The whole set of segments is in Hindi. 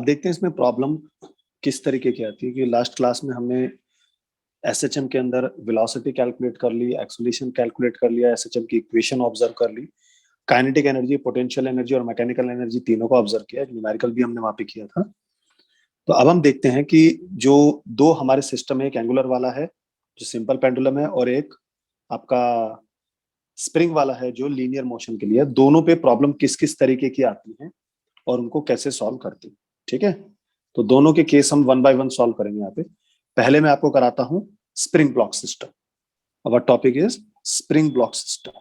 अब देखते हैं इसमें प्रॉब्लम किस तरीके की आती है कि लास्ट क्लास में हमने एसएचएम के अंदर वेलोसिटी कैलकुलेट कर ली, एक्सेलरेशन कैलकुलेट कर लिया, एसएचएम की इक्वेशन ऑब्जर्व कर ली, काइनेटिक एनर्जी, पोटेंशियल एनर्जी और मैकेनिकल एनर्जी तीनों को ऑब्जर्व किया, न्यूमेरिकल भी हमने वहां पे किया था। तो अब हम देखते हैं कि जो दो हमारे सिस्टम है, एक एंगुलर वाला है जो सिंपल पेंडुलम है और एक आपका स्प्रिंग वाला है जो लीनियर मोशन के लिए, दोनों पे प्रॉब्लम किस किस तरीके की आती है और उनको कैसे सॉल्व करते हैं। ठीक है, तो दोनों के केस हम वन बाय वन सॉल्व करेंगे यहाँ पे। पहले मैं आपको कराता हूं spring block system. Our topic is spring block system.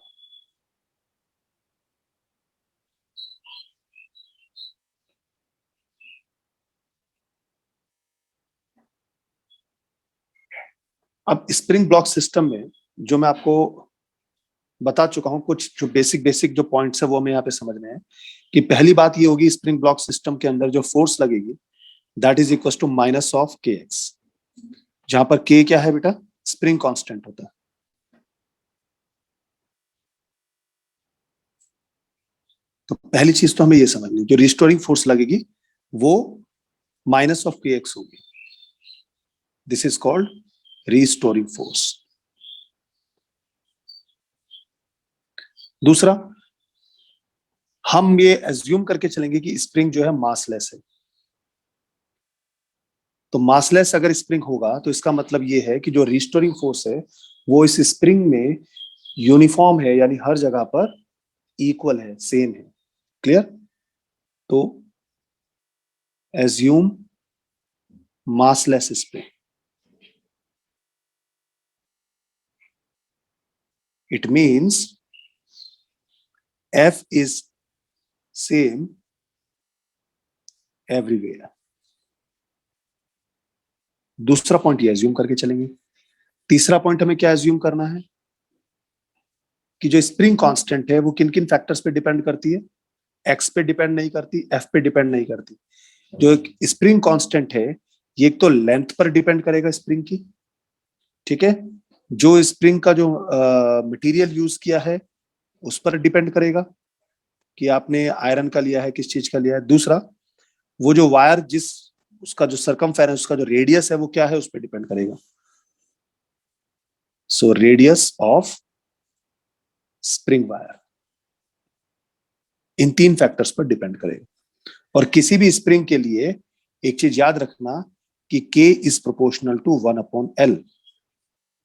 अब स्प्रिंग ब्लॉक सिस्टम में जो मैं आपको बता चुका हूं, कुछ जो बेसिक जो पॉइंट्स है वो हमें यहाँ पे समझने हैं कि पहली बात ये होगी, स्प्रिंग ब्लॉक सिस्टम के अंदर जो फोर्स लगेगी that is equal to minus of के एक्स, जहां पर के क्या है बेटा, स्प्रिंग कांस्टेंट होता है। तो पहली चीज तो हमें ये समझनी, जो रिस्टोरिंग फोर्स लगेगी वो माइनस ऑफ के एक्स होगी। This is called restoring force. दूसरा, हम ये एज्यूम करके चलेंगे कि स्प्रिंग जो है मासलेस है। तो मासलेस अगर स्प्रिंग होगा तो इसका मतलब ये है कि जो रिस्टोरिंग फोर्स है वो इस स्प्रिंग में यूनिफॉर्म है, यानी हर जगह पर इक्वल है, सेम है। क्लियर? तो assume massless spring. It means F is same everywhere. दूसरा पॉइंट ये एज्यूम करके चलेंगे। तीसरा पॉइंट हमें क्या एज्यूम करना है कि जो स्प्रिंग कांस्टेंट है वो किन किन फैक्टर्स पे डिपेंड करती है, एक्स पे डिपेंड नहीं करती, एफ पे डिपेंड नहीं करती। जो स्प्रिंग कांस्टेंट है ये एक तो लेंथ पर डिपेंड करेगा स्प्रिंग की, ठीक है, जो स्प्रिंग का जो मटेरियल यूज किया है उस पर डिपेंड करेगा कि आपने आयरन का लिया है, किस चीज का लिया है। दूसरा, वो जो वायर जिस उसका जो सरकमफेरेंस, उसका जो रेडियस है वो क्या है, उस पर डिपेंड करेगा। So radius of spring wire इन तीन फैक्टर्स पर डिपेंड करेगा। और किसी भी स्प्रिंग के लिए एक चीज याद रखना कि K is proportional to 1/L।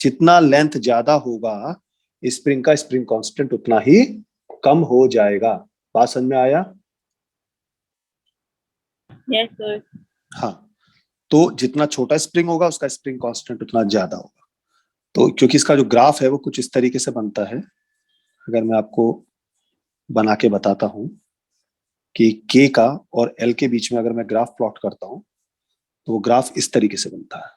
जितना लेंथ ज्यादा होगा स्प्रिंग का, स्प्रिंग कांस्टेंट उतना ही कम हो जाएगा। बात समझ में आया? Yes sir. हाँ, तो जितना छोटा स्प्रिंग होगा उसका स्प्रिंग कांस्टेंट उतना ज्यादा होगा। तो क्योंकि इसका जो ग्राफ है वो कुछ इस तरीके से बनता है, अगर मैं आपको बना के बताता हूं कि K का और L के बीच में अगर मैं ग्राफ प्लॉट करता हूं तो वो ग्राफ इस तरीके से बनता है।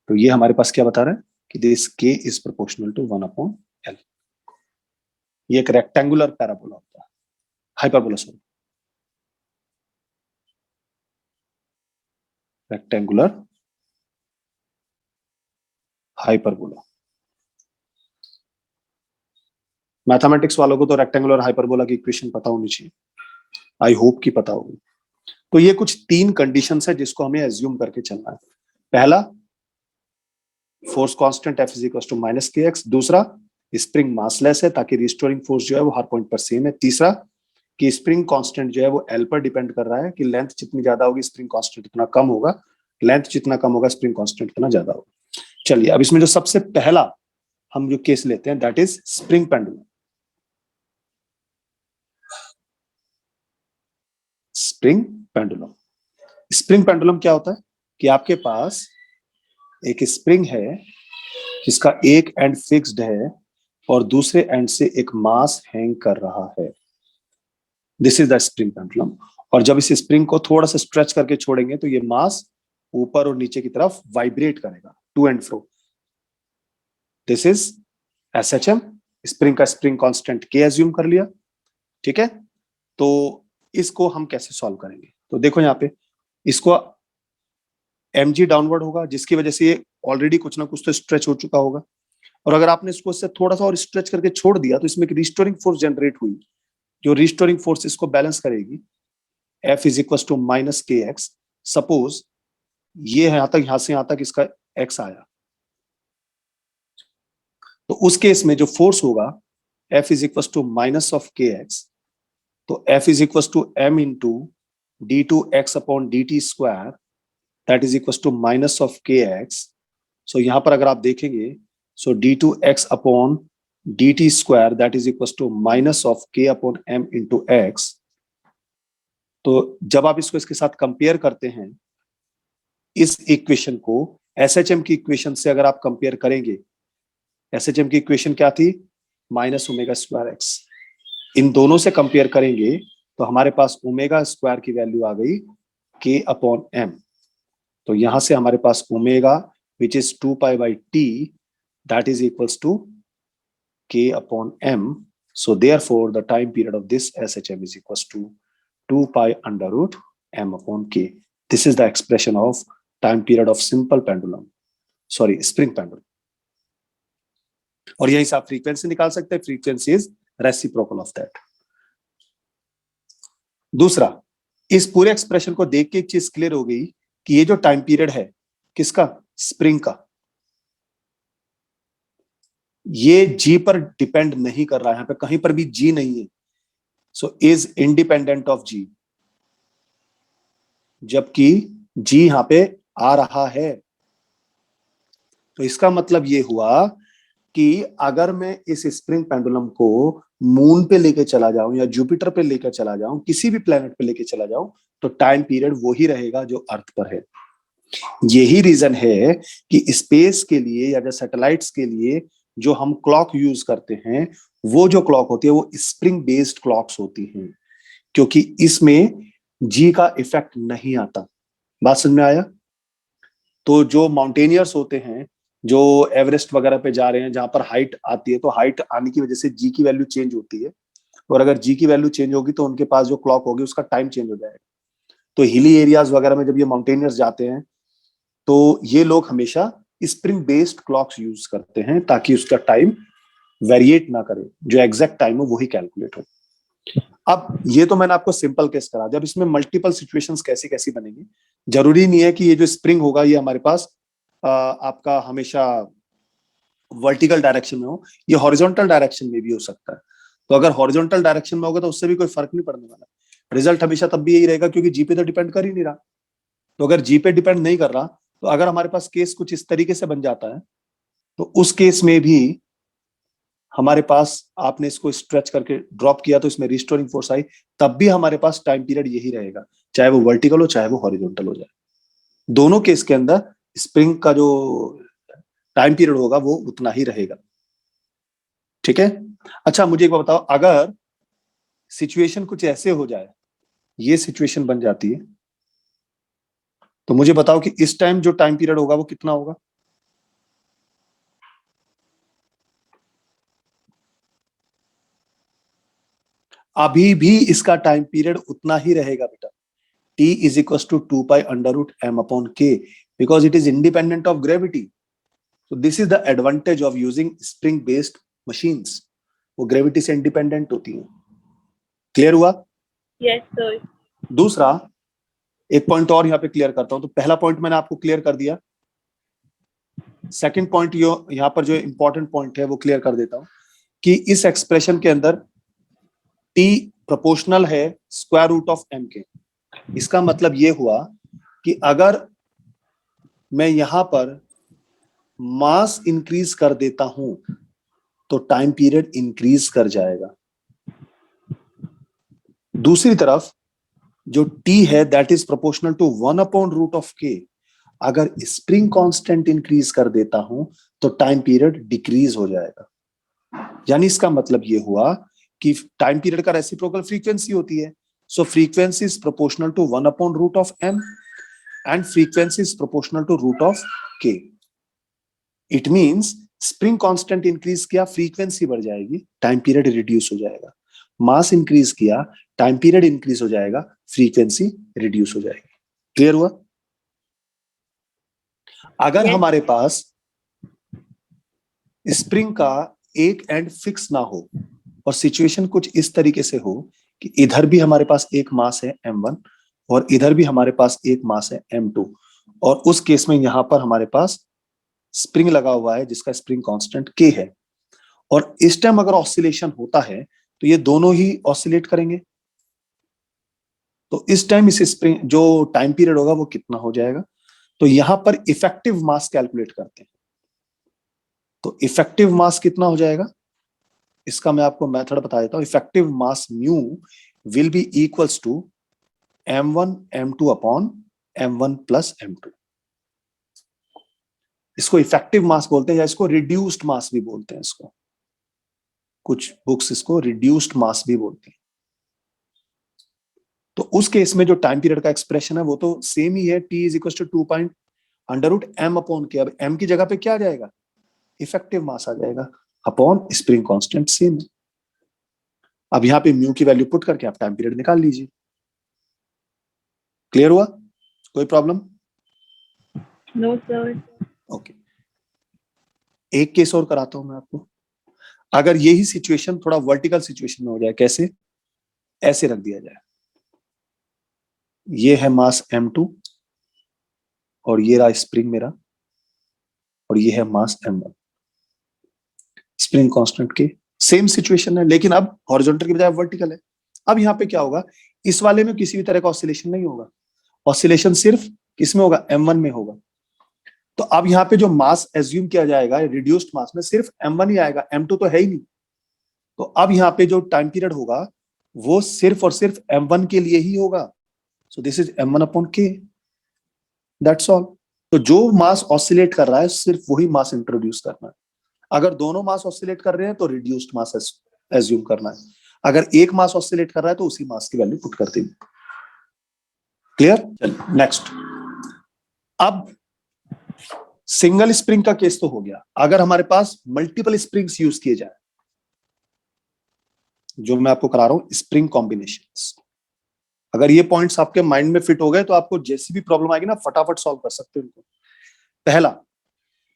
तो ये हमारे पास क्या बता रहा है कि this K is proportional to 1/L। ये एक रेक्टेंगुलर पैराबोला होता है, hyperbola sorry, rectangular hyperbola. Mathematics वालों को तो रेक्टेंगुलर हाइपरबोला की इक्वेशन पता होनी चाहिए, आई होप कि पता होगी। तो ये कुछ तीन कंडीशंस है जिसको हमें एज्यूम करके चलना है। पहला, force constant F is equal to minus K X. दूसरा, स्प्रिंग मासलेस है ताकि रिस्टोरिंग फोर्स जो है वो हर पॉइंट पर सेम है। तीसरा, कि स्प्रिंग कांस्टेंट जो है वो L पर डिपेंड कर रहा है, कि लेंथ जितनी ज्यादा होगी स्प्रिंग कांस्टेंट उतना कम होगा, लेंथ जितना कम होगा स्प्रिंग कांस्टेंट उतना ज्यादा होगा। चलिए, अब इसमें जो सबसे पहला हम जो केस लेते हैं that is spring pendulum. Spring pendulum, spring pendulum क्या होता है कि आपके पास एक स्प्रिंग है जिसका एक एंड फिक्स्ड है और दूसरे एंड से एक मास हैंग कर रहा है। This is the spring pendulum. और जब इस स्प्रिंग को थोड़ा सा स्ट्रेच करके छोड़ेंगे तो ये मास ऊपर और नीचे की तरफ वाइब्रेट करेगा, to and fro. This is SHM. Spring का स्प्रिंग कांस्टेंट K एज्यूम कर लिया, ठीक है। तो इसको हम कैसे सॉल्व करेंगे, तो देखो यहाँ पे इसको mg डाउनवर्ड होगा जिसकी वजह से ये ऑलरेडी कुछ ना कुछ तो स्ट्रेच हो चुका होगा, और अगर आपने इसको इससे थोड़ा सा और स्ट्रेच करके छोड़ दिया तो इसमें एक रिस्टोरिंग फोर्स जनरेट हुई, जो रिस्टोरिंग फोर्स इसको बैलेंस करेगी, F is equal to minus K X. Suppose ये है यहां से यहां तक इसका x आया, तो उस केस में जो फोर्स होगा F is equal to minus of के एक्स, तो F is equal to m into d two x upon d t square, that is equal to minus of के एक्स। सो यहां पर अगर आप देखेंगे, so d two x upon d t square that is equal to minus of k upon m into x. तो जब आप इसको इसके साथ कंपेयर करते हैं, इस इक्वेशन को एसएचएम की इक्वेशन से अगर आप कंपेयर करेंगे, एसएचएम की इक्वेशन क्या थी, माइनस ओमेगा स्क्वायर एक्स। इन दोनों से कंपेयर करेंगे तो हमारे पास ओमेगा स्क्वायर की वैल्यू आ गई के अपॉन एम। तो यहां से हमारे पास omega which is 2 pi by t that is equals to k upon m. So therefore the time period of this SHM is equals to 2 pi under root m upon k. This is the expression of time period of simple pendulum, sorry spring pendulum. और यहीं से आप फ्रीक्वेंसी निकाल सकते हैं, frequency is reciprocal of that. दूसरा, इस पूरे एक्सप्रेशन को देख के एक चीज क्लियर हो गई कि ये जो टाइम पीरियड है किसका, स्प्रिंग का, ये जी पर डिपेंड नहीं कर रहा है, यहाँ पे कहीं पर भी जी नहीं है। सो इज इंडिपेंडेंट ऑफ जी, जबकि जी यहां पे आ रहा है। तो इसका मतलब ये हुआ कि अगर मैं इस स्प्रिंग पेंडुलम को मून पे लेके चला जाऊं या जुपिटर पे लेकर चला जाऊं, किसी भी प्लेनेट पे लेके चला जाऊं, तो टाइम पीरियड वही रहेगा जो अर्थ पर है। यही रीजन है कि स्पेस के लिए या जो सैटेलाइट्स के लिए जो हम क्लॉक यूज करते हैं, वो जो क्लॉक होती है वो स्प्रिंग बेस्ड क्लॉक्स होती हैं, क्योंकि इसमें जी का इफेक्ट नहीं आता। बात समझ में आया? तो जो माउंटेनियर्स होते हैं, जो एवरेस्ट वगैरह पे जा रहे हैं, जहां पर हाइट आती है, तो हाइट आने की वजह से जी की वैल्यू चेंज होती है, और अगर जी की वैल्यू चेंज होगी तो उनके पास जो क्लॉक होगी उसका टाइम चेंज हो जाएगा। तो हिली एरियाज वगैरह में जब ये माउंटेनियर्स जाते हैं, तो ये लोग हमेशा स्प्रिंग बेस्ड क्लॉक्स यूज करते हैं ताकि उसका टाइम वेरिएट ना करे, जो एग्जैक्ट टाइम हो वही कैलकुलेट हो। अब ये तो मैंने आपको सिंपल केस करा दिया, अब इसमें मल्टीपल सिचुएशंस कैसी कैसी बनेंगी। जरूरी नहीं है कि ये जो स्प्रिंग होगा ये हमारे पास आपका हमेशा वर्टिकल डायरेक्शन में हो, ये हॉरिजॉन्टल डायरेक्शन में भी हो सकता है। तो अगर हॉरिजॉन्टल डायरेक्शन में होगा तो उससे भी कोई फर्क नहीं पड़ने वाला, रिजल्ट हमेशा तब भी यही रहेगा, क्योंकि जी पे तो डिपेंड कर ही नहीं रहा। तो अगर जी पे डिपेंड नहीं कर रहा, तो अगर हमारे पास केस कुछ इस तरीके से बन जाता है, तो उस केस में भी हमारे पास, आपने इसको स्ट्रेच करके ड्रॉप किया तो इसमें रिस्टोरिंग फोर्स आई, तब भी हमारे पास टाइम पीरियड यही रहेगा, चाहे वो वर्टिकल हो चाहे वो हॉरिजॉन्टल हो जाए। दोनों केस के अंदर स्प्रिंग का जो टाइम पीरियड होगा वो उतना ही रहेगा। ठीक है? अच्छा, मुझे एक बात बताओ, अगर सिचुएशन कुछ ऐसे हो जाए, ये सिचुएशन बन जाती है, तो मुझे बताओ कि इस टाइम जो टाइम पीरियड होगा वो कितना होगा? अभी भी इसका टाइम पीरियड उतना ही रहेगा बेटा, t is equals to 2 pi under root m upon k, because it is independent of gravity. So this is the advantage of using spring based machines, वो ग्रेविटी से इंडिपेंडेंट होती हैं। क्लियर हुआ? Yes sir. दूसरा एक पॉइंट और यहाँ पे क्लियर करता हूं। तो पहला पॉइंट मैंने आपको क्लियर कर दिया, सेकंड पॉइंट यहाँ पर जो इंपॉर्टेंट पॉइंट है वो क्लियर कर देता हूं कि इस एक्सप्रेशन के अंदर t प्रोपोर्शनल है स्क्वायर रूट ऑफ m के। इसका मतलब ये हुआ कि अगर मैं यहां पर मास इंक्रीज कर देता हूं तो टाइम पीरियड इंक्रीज कर जाएगा। दूसरी तरफ जो t है that is proportional to 1 upon root of k, अगर स्प्रिंग कांस्टेंट इंक्रीज कर देता हूं तो टाइम पीरियड डिक्रीज हो जाएगा। यानी इसका मतलब ये हुआ कि टाइम पीरियड का रेसिप्रोकल फ्रीक्वेंसी होती है। So frequency is proportional to 1 upon root of m and frequency is proportional to root of k. It means spring constant increase किया, फ्रीक्वेंसी बढ़ जाएगी, टाइम पीरियड रिड्यूस हो जाएगा। मास इंक्रीज किया, टाइम पीरियड इंक्रीज हो जाएगा, फ्रीक्वेंसी रिड्यूस हो जाएगी। क्लियर हुआ? अगर हमारे पास स्प्रिंग का एक एंड फिक्स ना हो, और सिचुएशन कुछ इस तरीके से हो कि इधर भी हमारे पास एक मास है m1 और इधर भी हमारे पास एक मास है m2, और उस केस में यहां पर हमारे पास स्प्रिंग लगा हुआ है जिसका स्प्रिंग कांस्टेंट k है, और इस टाइम अगर ऑसिलेशन होता है तो ये दोनों ही ऑसिलेट करेंगे। तो इस टाइम इस स्प्रिंग जो टाइम पीरियड होगा वो कितना हो जाएगा, तो यहां पर इफेक्टिव मास कैलकुलेट करते हैं। तो इफेक्टिव मास कितना हो जाएगा, इसका मैं आपको मेथड बता देता हूं। Effective mass mu will be equals to m1 m2 upon m1 plus m2। इसको इफेक्टिव मास बोलते हैं या इसको रिड्यूस्ड मास भी बोलते हैं, इसको कुछ बुक्स इसको रिड्यूस्ड मास भी बोलती हैं। तो उस केस में जो टाइम पीरियड का एक्सप्रेशन है वो तो सेम ही है, t is equal to 2 point under root m upon K. अब m की जगह पे क्या आ जाएगा, इफेक्टिव मास आ जाएगा अपॉन स्प्रिंग कांस्टेंट सेम। अब यहाँ पे म्यू की वैल्यू पुट करके आप टाइम पीरियड निकाल लीजिए। क्लियर हुआ, कोई प्रॉब्लम? No sir. ओके, एक केस और कराता हूं मैं आपको। अगर यही सिचुएशन थोड़ा वर्टिकल सिचुएशन में हो जाए, कैसे, ऐसे रख दिया जाए, ये है मास m2 और ये रहा स्प्रिंग मेरा, और ये है मास m1, स्प्रिंग कांस्टेंट के सेम सिचुएशन है, लेकिन अब हॉरिजॉन्टल की बजाय वर्टिकल है। अब यहाँ पे क्या होगा, इस वाले में किसी भी तरह का ऑसिलेशन नहीं होगा, ऑसिलेशन सिर्फ किसमें होगा, m1 में होगा। तो अब यहाँ पे जो मास एज्यूम किया जाएगा रिड्यूस्ड मास में सिर्फ m1 ही आएगा, m2 तो है ही नहीं। तो अब यहाँ पे जो टाइम पीरियड होगा वो सिर्फ और सिर्फ m1 के लिए ही होगा। So this is m1 upon k, that's all. तो जो मास ऑसिलेट कर रहा है सिर्फ वही मास इंट्रोड्यूस करना है। अगर दोनों मास ऑसिलेट कर रहे हैं तो रिड्यूस्ड मास एज्यूम करना है, अगर एक मास ऑसिलेट कर रहा है तो उसी मास की वैल्यू पुट कर देंगे। क्लियर? नेक्स्ट, अब सिंगल स्प्रिंग का केस तो हो गया। अगर हमारे पास मल्टीपल स्प्रिंग्स यूज किए जाए, जो मैं आपको करा रहा हूं स्प्रिंग कॉम्बिनेशंस, अगर ये पॉइंट्स आपके माइंड में फिट हो गए तो आपको जैसी भी प्रॉब्लम आएगी ना फटाफट सॉल्व कर सकते हो उनको। पहला,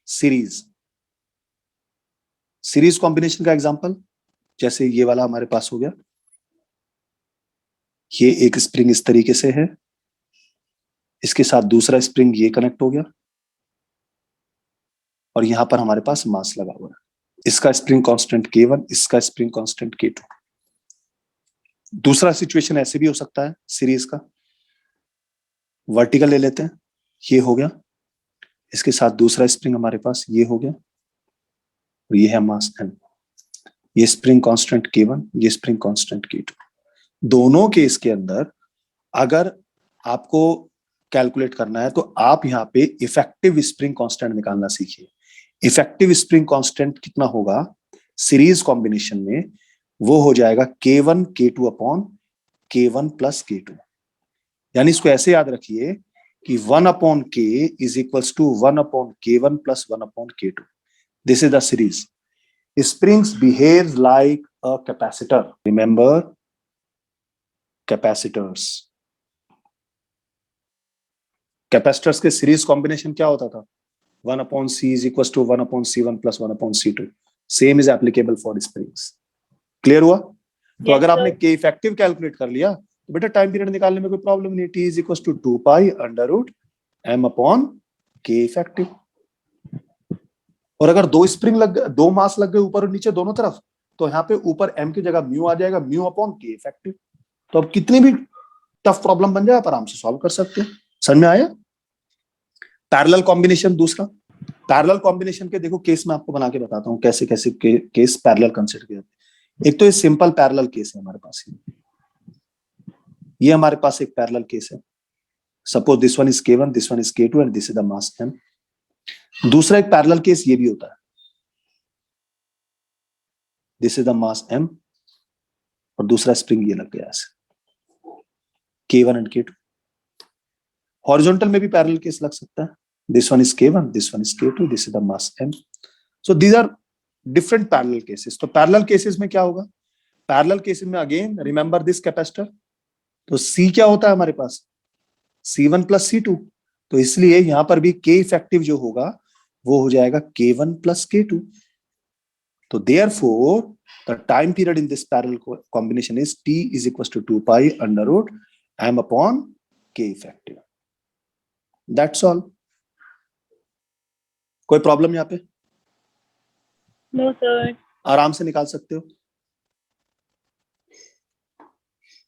सीरीज, सीरीज कॉम्बिनेशन का एग्जांपल जैसे ये वाला हमारे पास हो गया, ये एक स्प्रिंग इस तरीके से है, इसके साथ दूसरा स्प्रिंग ये कनेक्ट हो गया, और यहां पर हमारे पास मास लगा हुआ है, इसका स्प्रिंग कांस्टेंट K1, इसका स्प्रिंग कांस्टेंट K2। दूसरा सिचुएशन ऐसे भी हो सकता है सीरीज का, वर्टिकल ले लेते हैं, ये हो गया, इसके साथ दूसरा स्प्रिंग हमारे पास ये हो गया, और ये है मास m, ये स्प्रिंग कांस्टेंट K1, ये स्प्रिंग कांस्टेंट K2। दोनों केस के अंदर अगर आपको कैलकुलेट करना है तो आप यहाँ पे इफेक्टिव स्प्रिंग कांस्टेंट निकालना सीखिए। इफेक्टिव स्प्रिंग कांस्टेंट कितना होगा सीरीज कॉम्बिनेशन में, वो हो जाएगा K1 K2 upon K1 plus K2। यानी इसको ऐसे याद रखिए कि 1 upon K is equals to 1 upon K1 plus 1 upon K2। This is the series. Springs behave like a capacitor. Remember, capacitors. Capacitors के सीरीज कॉम्बिनेशन क्या होता था, 1 upon C is equal to 1 upon C1 plus 1 upon C2। Same is applicable for springs. Clear हुआ? तो अगर आपने K इफेक्टिव कैलकुलेट कर लिया तो बेटा टाइम पीरियड निकालने में कोई प्रॉब्लम नहीं। T is equal to 2 pi under root M upon K effective. और अगर दो स्प्रिंग लग गए, दो मास लग गए ऊपर और नीचे दोनों तरफ, तो यहाँ पे ऊपर M की जगह म्यू आ जाएगा, म्यू अपॉन K इफेक्टिव। तो अब कितनी भी टफ प्रॉब्लम बन जाए आप आराम से सॉल्व कर सकते हैं। समझ में आया? पैरेलल कॉम्बिनेशन दूसरा, पैरेलल कॉम्बिनेशन के देखो केस मैं आपको बना के बताता हूँ कैसे कैसे केस पैरेलल कंसीडर किया जाता है। एक तो ये सिंपल पैरेलल केस है हमारे पास, ये हमारे पास एक पैरेलल केस है। Suppose this one is K1, this one is K2 and this is the mass M। दूसरा एक पैरेलल केस ये भी होता है, this is the mass M और दूसरा स्प्रिंग ये लग गया ऐसे, K1 एंड K2। हॉरिजॉन्टल में भी पैरेलल केस लग सकता है, this one is K1, this one is K2, this is the mass M। So these are different parallel cases. तो पैरेलल केसेस में क्या होगा, पैरेलल केसेस में अगेन रिमेंबर दिस कैपेसिटर, तो C क्या होता है हमारे पास, C1 प्लस C2। तो इसलिए यहां पर भी K इफेक्टिव जो होगा वो हो जाएगा K1 प्लस K2। तो therefore The time period in this parallel combination is T is equals to 2 pi under root M upon K effective. That's all. कोई प्रॉब्लम यहाँ पे? No, sir. आराम से निकाल सकते हो.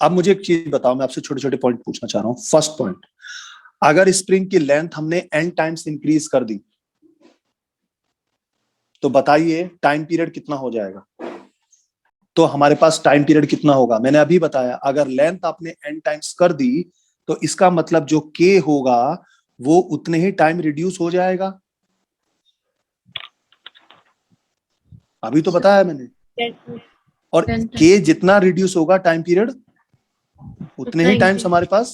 अब मुझे एक चीज बताओ, मैं आपसे छोटे छोटे पॉइंट पूछना चाह रहा हूं. फर्स्ट पॉइंट, अगर स्प्रिंग की लेंथ हमने n टाइम्स इंक्रीज कर दी तो बताइए टाइम पीरियड कितना हो जाएगा. तो हमारे पास टाइम पीरियड कितना होगा? मैंने अभी बताया, अगर लेंथ आपने n टाइम्स कर दी तो इसका मतलब जो k होगा वो उतने ही टाइम रिड्यूस हो जाएगा. अभी तो बताया मैंने. Yes, sir. और k जितना रिड्यूस होगा टाइम पीरियड उतने ही टाइम्स हमारे पास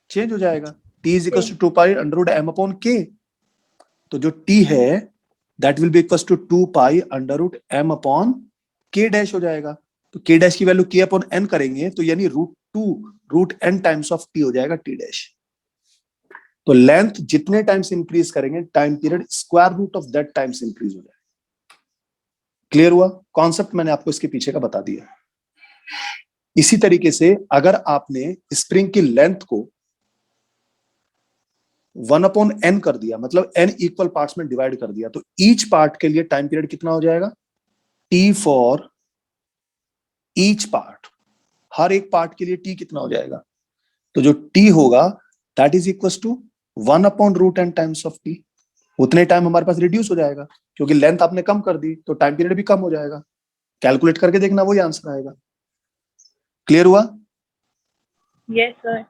चेंज हो जाएगा. t is equal to 2 pi under root m upon k. तो जो t है that will be equal to 2 pi under root m upon k dash हो जाएगा. तो k डैश की वैल्यू k अपॉन n करेंगे तो यानी root 2 root n times of t हो जाएगा t डैश. तो लेंथ जितने टाइम्स इंक्रीज करेंगे time period square root of that times increase हो जाएगा. क्लियर हुआ? कॉन्सेप्ट मैंने आपको इसके पीछे का बता दिया. इसी तरीके से अगर आपने स्प्रिंग की लेंथ को 1 अपॉन n कर दिया, मतलब n इक्वल पार्ट्स में डिवाइड कर दिया, तो ईच पार्ट के लिए टाइम पीरियड कितना हो जाएगा? t for each part. हर एक पार्ट के लिए t कितना हो जाएगा? तो जो t होगा that is equal to 1 upon root n times of t. उतने टाइम हमारे पास रिड्यूस हो जाएगा क्योंकि लेंथ आपने कम कर दी तो टाइम पीरियड भी कम हो जाएगा. कैलकुलेट करके देखना, वही आंसर आएगा. क्लियर हुआ? Yes, sir.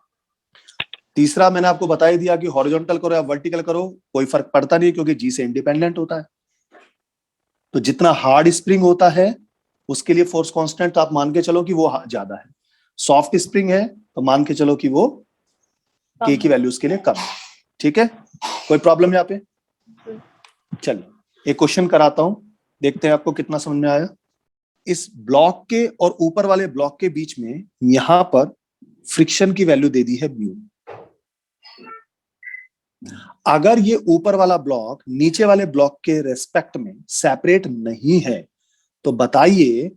तीसरा मैंने आपको बता ही दिया कि हॉरिजॉन्टल करो या वर्टिकल करो कोई फर्क पड़ता नहीं क्योंकि जी से इंडिपेंडेंट होता है. तो जितना हार्ड स्प्रिंग होता है उसके लिए फोर्स कांस्टेंट आप मान के चलो कि वो ज्यादा है. सॉफ्ट स्प्रिंग है तो मान के चलो कि वो के की वैल्यू उसके लिए कम है. ठीक है, कोई प्रॉब्लम यहाँ पे? चलिए एक क्वेश्चन कराता हूं, देखते हैं आपको कितना समझ में आया. इस ब्लॉक के और ऊपर वाले ब्लॉक के बीच में यहां पर फ्रिक्शन की वैल्यू दे दी है म्यू. अगर ये ऊपर वाला ब्लॉक नीचे वाले ब्लॉक के रेस्पेक्ट में सेपरेट नहीं है तो बताइए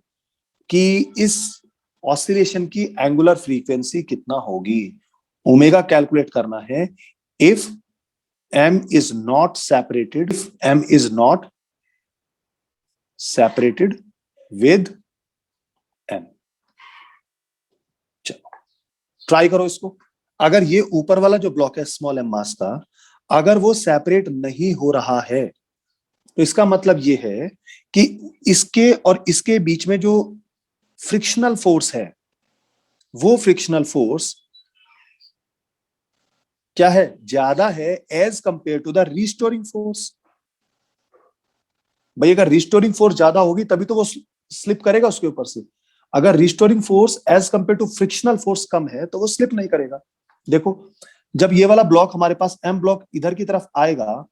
कि इस ऑसिलेशन की एंगुलर फ्रीक्वेंसी कितना होगी. ओमेगा कैलकुलेट करना है. If m is not separated, if m is not separated with m. चलो ट्राई करो इसको. अगर ये ऊपर वाला जो ब्लॉक है स्मॉल m मास का, अगर वो सेपरेट नहीं हो रहा है तो इसका मतलब ये है कि इसके और इसके बीच में जो फ्रिक्शनल फोर्स है वो फ्रिक्शनल फोर्स क्या है? ज्यादा है as compare to the restoring force. भाई अगर रिस्टोरिंग फोर्स ज्यादा होगी तभी तो वो स्लिप करेगा उसके ऊपर से. अगर restoring force as compare to frictional force कम है तो वो स्लिप नहीं करेगा. देखो जब ये वाला ब्लॉक हमारे पास एम ब्लॉक इधर की तरफ आएगा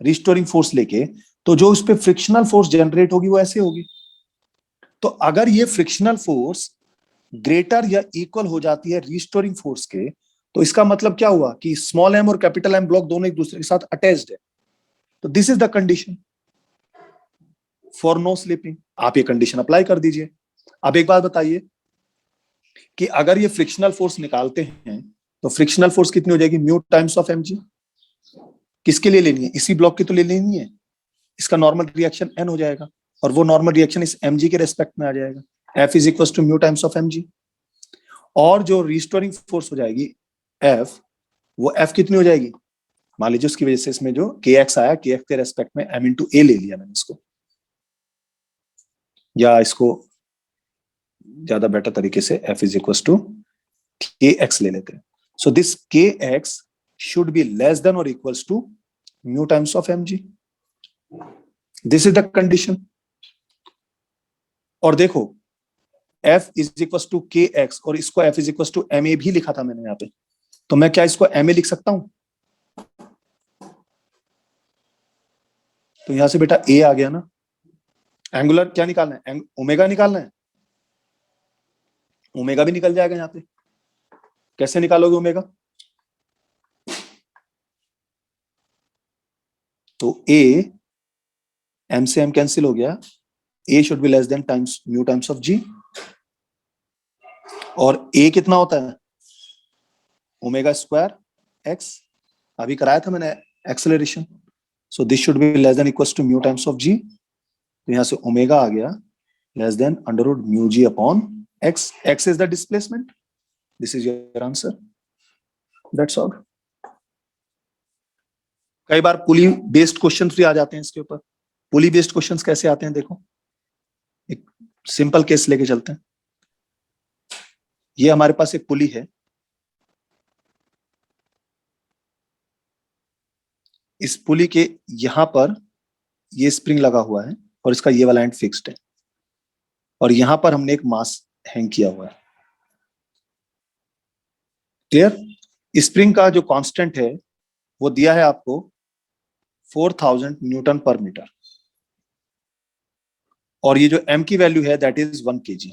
रिस्टोरिंग फोर्स लेके, तो जो उस पर फ्रिक्शनल फोर्स जनरेट होगी वो ऐसे होगी. तो अगर ये फ्रिक्शनल फोर्स ग्रेटर या इक्वल हो जाती है रिस्टोरिंग फोर्स के, तो इसका मतलब क्या हुआ कि स्मॉल एम और कैपिटल एम ब्लॉक दोनों एक दूसरे के साथ अटैच्ड है. तो this is the condition for no slipping. आप ये कंडीशन अप्लाई कर दीजिए. अब एक बात बताइए कि अगर ये फ्रिक्शनल फोर्स निकालते हैं तो फ्रिक्शनल फोर्स कितनी हो जाएगी? Mu times of mg. किसके लिए लेनी है? इसी ब्लॉक की तो ले लेनी है. इसका नॉर्मल रिएक्शन n हो जाएगा और वो नॉर्मल रिएक्शन इस mg के रेस्पेक्ट में आ जाएगा. F is equal to mu times of mg. और जो रिस्टोरिंग फोर्स हो जाएगी F, वो F कितनी हो जाएगी? मान लीजिए उसकी वजह से इसमें जो kx आया, kx के रेस्पेक्ट में m इंटू ए ले लिया मैंने इसको, या इसको ज्यादा बेटर तरीके से F is equal to kx ले लेते हैं. So this kx should be less than और equals to mu times of mg. This is the condition. और देखो F is equal to kx और इसको F is equal to ma भी लिखा था मैंने यहाँ पे, तो मैं क्या इसको ma लिख सकता हूं? तो यहां से बेटा a आ गया ना. एंगुलर क्या निकालना है? ओमेगा निकालना है. ओमेगा भी निकल जाएगा यहाँ पे. कैसे निकालोगे ओमेगा? तो a m से m कैंसिल हो गया, A should be less than times mu times of G, और A कितना होता है ओमेगा स्क्वायर x, अभी कराया था मैंने acceleration, so this should be less than equals to mu times of g, तो यहां से ओमेगा आ गया less than under root mu g upon x, x is the displacement, this is your answer, that's all. कई बार पुली बेस्ड क्वेश्चंस भी आ जाते हैं इसके ऊपर। पुली बेस्ड क्वेश्चंस कैसे आते हैं देखो, एक सिंपल केस लेके चलते हैं। ये हमारे पास एक पुली है, इस पुली के यहां पर ये स्प्रिंग लगा हुआ है और इसका ये वाला एंड फिक्स्ड है, और यहां पर हमने एक मास हैंग किया हुआ है। क्लियर? स्प्रिंग का जो कांस्टेंट है वो दिया है आपको 4000 न्यूटन पर मीटर, और ये जो m की वैल्यू है दैट इज 1 kg।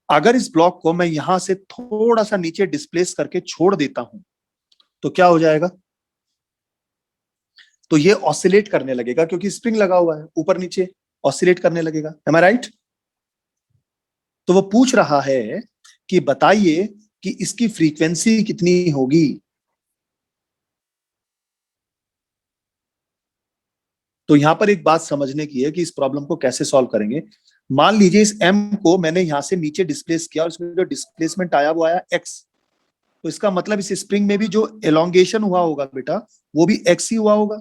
अगर इस ब्लॉक को मैं यहां से थोड़ा सा नीचे डिस्प्लेस करके छोड़ देता हूं तो क्या हो जाएगा, तो ये ऑसिलेट करने लगेगा क्योंकि स्प्रिंग लगा हुआ है, ऊपर नीचे ऑसिलेट करने लगेगा। एम आई राइट? तो वो पूछ रहा है कि बताइए कि इसकी फ्रीक्वेंसी कितनी होगी। तो यहां पर एक बात समझने की है कि इस प्रॉब्लम को कैसे सॉल्व करेंगे। मान लीजिए इस m को मैंने यहां से नीचे डिस्प्लेस किया और इसमें जो डिस्प्लेसमेंट आया वो आया x, तो इसका मतलब इस स्प्रिंग में भी जो एलोंगेशन हुआ होगा बेटा वो भी x ही हुआ होगा।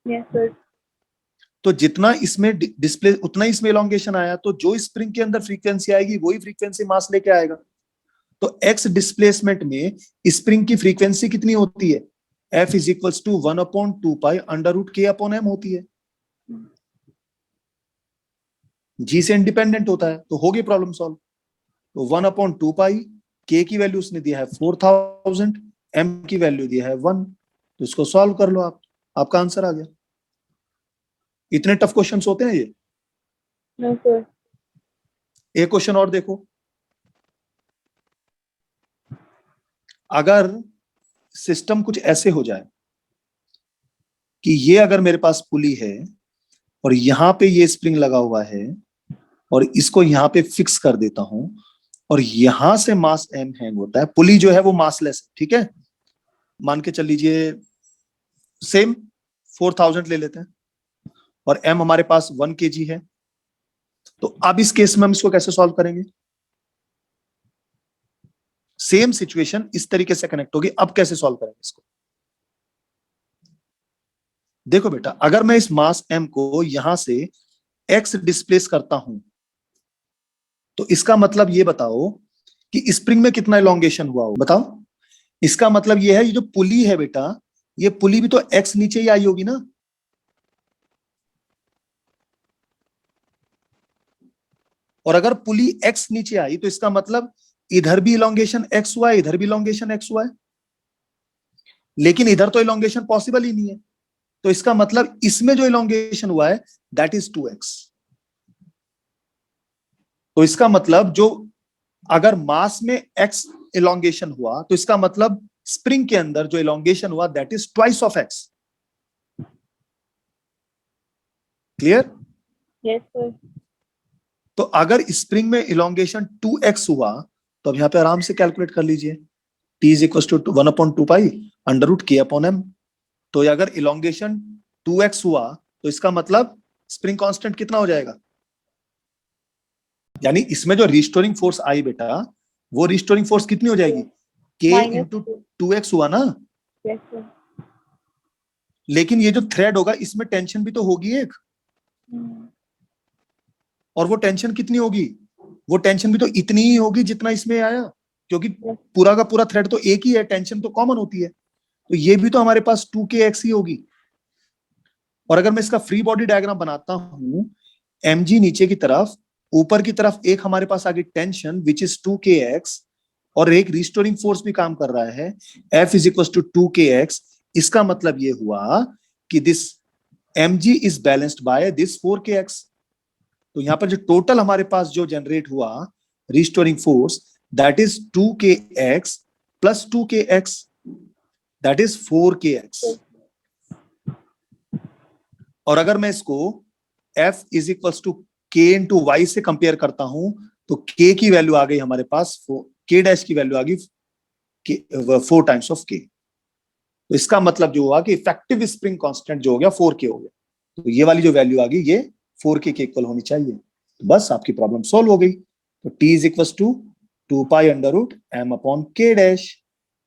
Yes, sir. तो जितना इसमें डिस्प्ले उतना ही इसमें एलोंगेशन आया, तो जो स्प्रिंग के अंदर फ्रीक्वेंसी आएगी वही फ्रीक्वेंसी मास लेके आएगा। तो x डिस्प्लेसमेंट में स्प्रिंग की फ्रीक्वेंसी कितनी होती है, F is equals to 1/2 pi under root k upon m होती है। g से इंडिपेंडेंट होता है, तो होगी प्रॉब्लम सॉल्व। तो 1/2 पाई, k की वैल्यू उसने दिया है 4000, m की वैल्यू दिया है 1, तो इसको सॉल्व कर लो आप, आपका आंसर आ गया। इतने टफ क्वेश्चंस होते हैं ये? No, sir. एक क्वेश्चन और देखो, अगर सिस्टम कुछ ऐसे हो जाए कि ये अगर मेरे पास पुली है और यहां पे ये स्प्रिंग लगा हुआ है और इसको यहां पे फिक्स कर देता हूं और यहां से मास m हैंग होता है, पुली जो है वो मासलेस है, ठीक है, मान के चल लीजिए सेम 4000 ले लेते हैं, और m हमारे पास 1 kg है। तो अब इस केस में हम इसको कैसे सॉल्व करेंगे? सेम सिचुएशन इस तरीके से कनेक्ट होगी, अब कैसे सॉल्व करेंगे इसको? देखो बेटा, अगर मैं इस मास m को यहां से x डिस्प्लेस करता हूं तो इसका मतलब ये बताओ कि स्प्रिंग में कितना इलोंगेशन हुआ हो, बताओ। इसका मतलब ये है ये जो पुली है बेटा, ये पुली भी तो x नीचे ही आई होगी ना, और अगर पुली x नीचे आई तो इसका मतलब इधर भी इलोंगेशन x हुआ है, इधर भी इलोंगेशन x हुआ है, लेकिन इधर तो इलोंगेशन पॉसिबल ही नहीं है, तो इसका मतलब इसमें जो इलोंगेशन हुआ है दैट इज 2x। तो इसका मतलब जो अगर मास में x इलोंगेशन हुआ तो इसका मतलब स्प्रिंग के अंदर जो इलोंगेशन हुआ that is twice of x। Clear? Yes, sir. तो अगर स्प्रिंग में इलोंगेशन 2x हुआ तो अब यहां पे आराम से कैलकुलेट कर लीजिए, t is equal to 1/2 pi under root k upon m। तो अगर इलोंगेशन 2x हुआ तो इसका मतलब स्प्रिंग कांस्टेंट कितना हो जाएगा, यानी इसमें जो रिस्टोरिंग फोर्स आई बेटा वो रिस्टोरिंग फोर्स कितनी हो जाएगी, k Minus इंटू 2. 2x हुआ ना। Yes, sir. लेकिन ये जो थ्रेड होगा इसमें टेंशन भी तो होगी एक, Hmm. और वो टेंशन कितनी होगी, वो टेंशन भी तो इतनी ही होगी जितना इसमें आया, क्योंकि Yes. पूरा का पूरा थ्रेड तो एक ही है, टेंशन तो कॉमन होती है, तो ये भी तो हमारे पास 2kx ही होगी। और अगर मैं इसका फ्री बॉडी डायग्राम बनाता हूं, mg नीचे की तरफ, ऊपर की तरफ एक हमारे पास आ गई टेंशन विच इज 2kx, और एक रिस्टोरिंग फोर्स भी काम कर रहा है F is equal to 2kx। इसका मतलब ये हुआ कि this mg is balanced by this 4kx। तो यहां पर जो टोटल हमारे पास जो जनरेट हुआ restoring force that is 2kx plus 2kx, that is 4kx। और अगर मैं इसको f is equal to k into Y से कंपेयर करता हूं तो k की वैल्यू आ गई हमारे पास, k डैश की वैल्यू आ गई 4 टाइम्स ऑफ k। तो इसका मतलब जो हुआ कि इफेक्टिव स्प्रिंग कांस्टेंट जो हो गया 4k हो गया। तो ये वाली जो वैल्यू आ गई ये 4k के इक्वल होनी चाहिए। तो बस आपकी प्रॉब्लम सॉल्व हो गई। तो t is equal to 2 pi under root M upon k dash,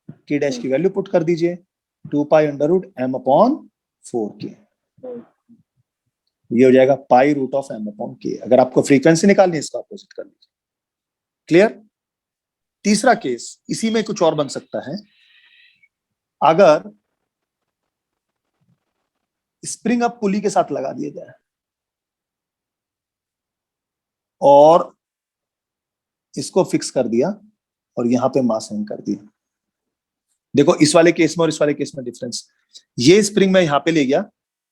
k dash की वैल्यू पुट कर दीजिए 2 pi under root M upon 4k। ये हो जाएगा pi root of M upon k। अगर आपको फ्रीक्वेंसी निकालनी है इसका अपोजिट कर लीजिए। क्लियर। तीसरा केस इसी में कुछ और बन सकता है। अगर स्प्रिंग अब पुली के साथ लगा दिया जाए और इसको फिक्स कर दिया और यहां पे मास हैंग कर दिया। देखो इस वाले केस में और इस वाले केस में डिफरेंस, ये स्प्रिंग मैं यहां पे ले गया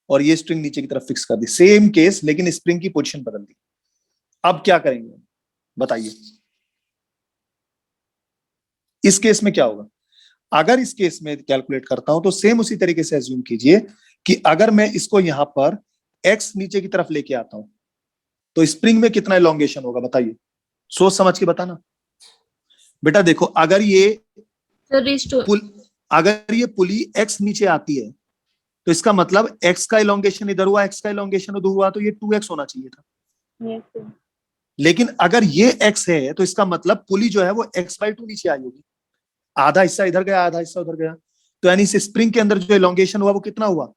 और ये स्प्रिंग नीचे की तरफ फिक्स कर दी, सेम केस लेकिन स्प्रिंग की पोजीशन बदल दी। अब क्या करेंगे बताइए। इस केस में क्या होगा? अगर इस केस में कैलकुलेट करता हूं तो सेम उसी तरीके से अज्यूम कीजिए कि अगर मैं इसको यहां पर x नीचे की तरफ लेके आता हूं तो स्प्रिंग में कितना इलोंगेशन होगा बताइए, सोच समझ के बताना। बेटा देखो अगर ये पुली x नीचे आती है तो इसका मतलब x का इलोंगेशन इधर हुआ, x का इलोंगेशन उधर हुआ, तो ये 2x होना चाहिए था। Yes, sir. लेकिन अगर ये x है तो इसका मतलब पुली जो है वो x/2 नीचे आई होगी, आधा हिस्सा इधर गया आधा हिस्सा उधर गया। तो यानी इस स्प्रिंग के अंदर जो इलोंगेशन हुआ वो कितना हुआ,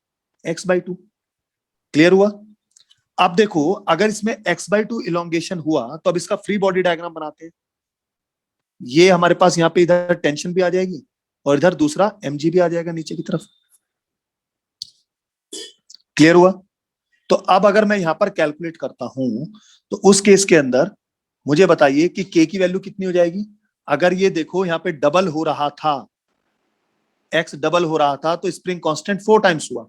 x/2। क्लियर हुआ। अब देखो अगर इसमें x/2 इलोंगेशन हुआ तो अब इसका फ्री बॉडी डायग्राम बनाते हैं। ये हमारे पास यहाँ पे इधर टेंशन भी आ जाएगी और इधर दूसरा mg भी आ जाएगा नीचे की तरफ। क्लियर हुआ। तो अब अगर मैं यहां पर कैलकुलेट करता हूं तो उस केस के अंदर मुझे बताइए कि k की वैल्यू कितनी हो जाएगी। अगर ये देखो यहाँ पे डबल हो रहा था, x डबल हो रहा था तो स्प्रिंग कांस्टेंट 4 टाइम्स हुआ।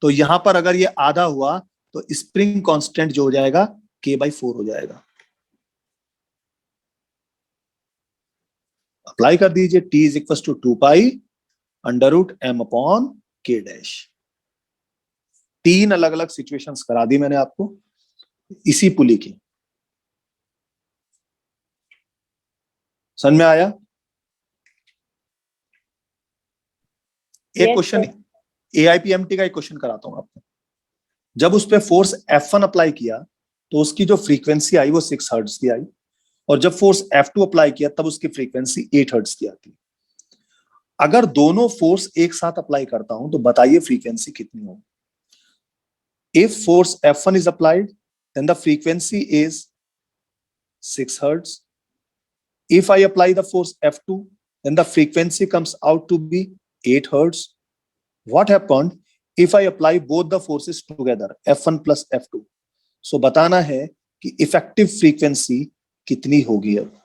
तो यहां पर अगर ये आधा हुआ तो स्प्रिंग कांस्टेंट जो हो जाएगा k/4 हो जाएगा। अप्लाई कर दीजिए t is equal to 2 pi under root M upon k dash. 3 अलग अलग सिचुएशंस करा दी मैंने आपको इसी पुली की। समझ में आया। एक क्वेश्चन AIPMT का एक क्वेश्चन कराता हूं आपको। जब उस पर फोर्स F1 अप्लाई किया तो उसकी जो फ्रीक्वेंसी आई वो 6 हर्ट्ज की आई, और जब फोर्स F2 अप्लाई किया तब उसकी फ्रीक्वेंसी 8 हर्ट्ज की आती है। अगर दोनों फोर्स एक साथ अप्लाई करता हूं तो बताइए फ्रीक्वेंसी कितनी होगी। If force F1 is applied then the frequency is 6 hertz. If I apply the force F2 then the frequency comes out to be 8 hertz. What happened if I apply both the forces together F1 plus F2? So बताना है कि इफेक्टिव फ्रीक्वेंसी कितनी होगी। अब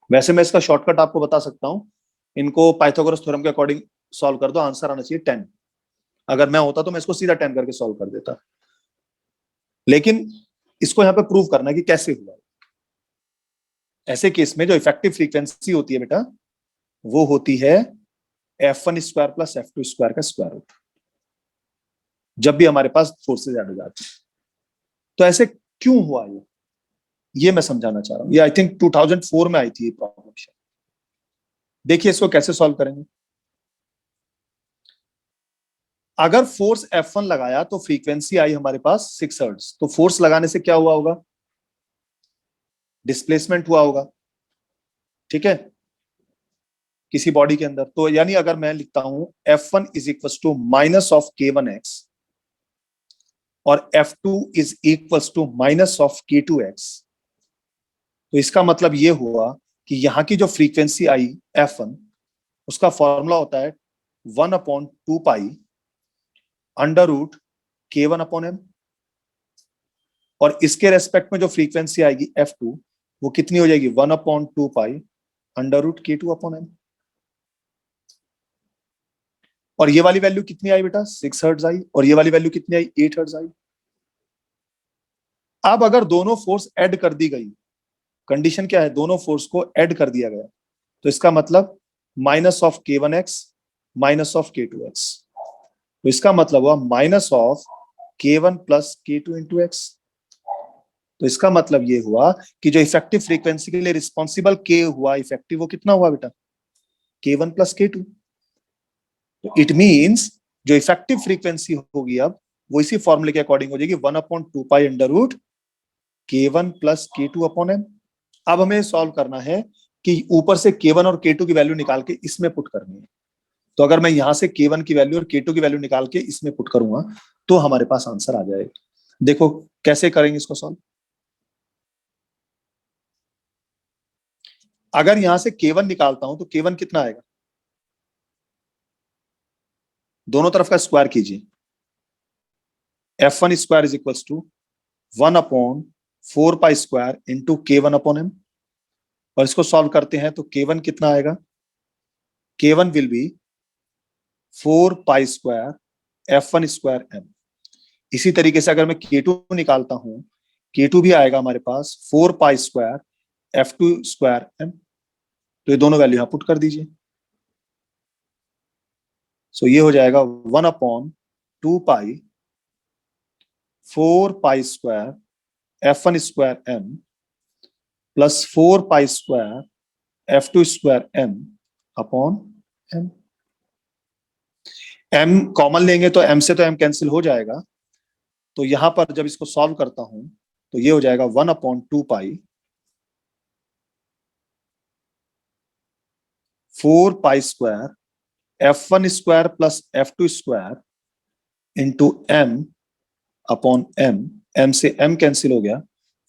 वैसे मैं इसका शॉर्टकट आपको बता सकता हूं, इनको पाइथागोरस थ्योरम के अकॉर्डिंग सॉल्व कर दो, आंसर आना चाहिए 10। अगर मैं होता तो मैं इसको सीधा 10 करके सॉल्व कर देता, लेकिन इसको यहाँ पे प्रूव करना है कि कैसे हुआ। ऐसे केस में जो इफेक्टिव फ्रीक्वेंसी होती है बेटा वो होती है F1 square plus F2 square का स्क्वायर रूट, जब भी हमारे पास फोर्सेज ऐड हो जाती है। तो ऐसे क्यों हुआ ये मैं समझाना चाह रहा हूं। ये आई थिंक 2004 में आई थी ये प्रॉब्लम। देखिए इसको कैसे सॉल्व करेंगे। अगर फोर्स F1 लगाया तो फ्रीक्वेंसी आई हमारे पास 6 हर्ट्ज, तो फोर्स लगाने से क्या हुआ होगा, डिस्प्लेसमेंट हुआ होगा, ठीक है, किसी बॉडी के अंदर। तो यानी अगर मैं लिखता हूं F1 is equal to minus of K1x और F2 is equal to minus of K2x, तो इसका मतलब ये हुआ कि यहां की जो फ्रीक्वेंसी आई F1 उसका फॉर्मूला होता है 1/2 pi under root K1 upon M, और इसके रेस्पेक्ट में जो फ्रीक्वेंसी आएगी F2 वो कितनी हो जाएगी 1/2 pi under root K2 upon M। और ये वाली वैल्यू कितनी आई बेटा 6 हर्ट्ज आई, और ये वाली वैल्यू कितनी आई 8 हर्ट्ज आई। अब अगर दोनों फोर्स ऐड कर दी गई, कंडीशन क्या है, दोनों फोर्स को ऐड कर दिया गया, तो इसका मतलब minus of K1x minus of K2x, तो इसका मतलब हुआ minus of K1 plus K2 into x. तो इसका मतलब ये हुआ कि जो इफेक्टिव फ्रीक्वेंसी के लिए रिस्पॉन्सिबल K हुआ इफेक्टिव, वो कितना हुआ बेटा? K1 plus K2। तो इट मीन्स जो इफेक्टिव फ्रीक्वेंसी होगी अब वो इसी फॉर्मूले के अकॉर्डिंग हो जाएगी 1/2 pi under root K1 plus K2 upon M। अब हमें सॉल्व करना है कि ऊपर से K1 और K2 की वैल्यू निकाल के इसमें पुट करनी है। तो अगर मैं यहां से K1 की वैल्यू और K2 की वैल्यू निकाल के इसमें पुट करूंगा तो हमारे पास आंसर आ जाएगा। देखो कैसे करेंगे इसको सॉल्व। अगर यहां से K1 निकालता हूं तो K1 कितना आएगा? दोनों तरफ का स्क्वायर कीजिए। F1 square is equal to 1/4 pi square into K1 upon M। और इसको सॉल्व करते हैं तो K1 कितना आएगा? K1 will be 4 pi square F1 square M। इसी तरीके से अगर मैं K2 निकालता हूं, K2 भी आएगा हमारे पास 4 pi square F2 square M। तो ये दोनों वैल्यू यहां पुट कर दीजिए। सो ये हो जाएगा 1/2 पाई 4 pi square F1 square M plus 4 pi square F2 square M upon M। M common लेंगे तो M से तो M कैंसिल हो जाएगा। तो यहां पर जब इसको सॉल्व करता हूं तो ये हो जाएगा 1/2 पाई 4 pi square F1 square plus F2 square into M upon M। M से M कैंसिल हो गया,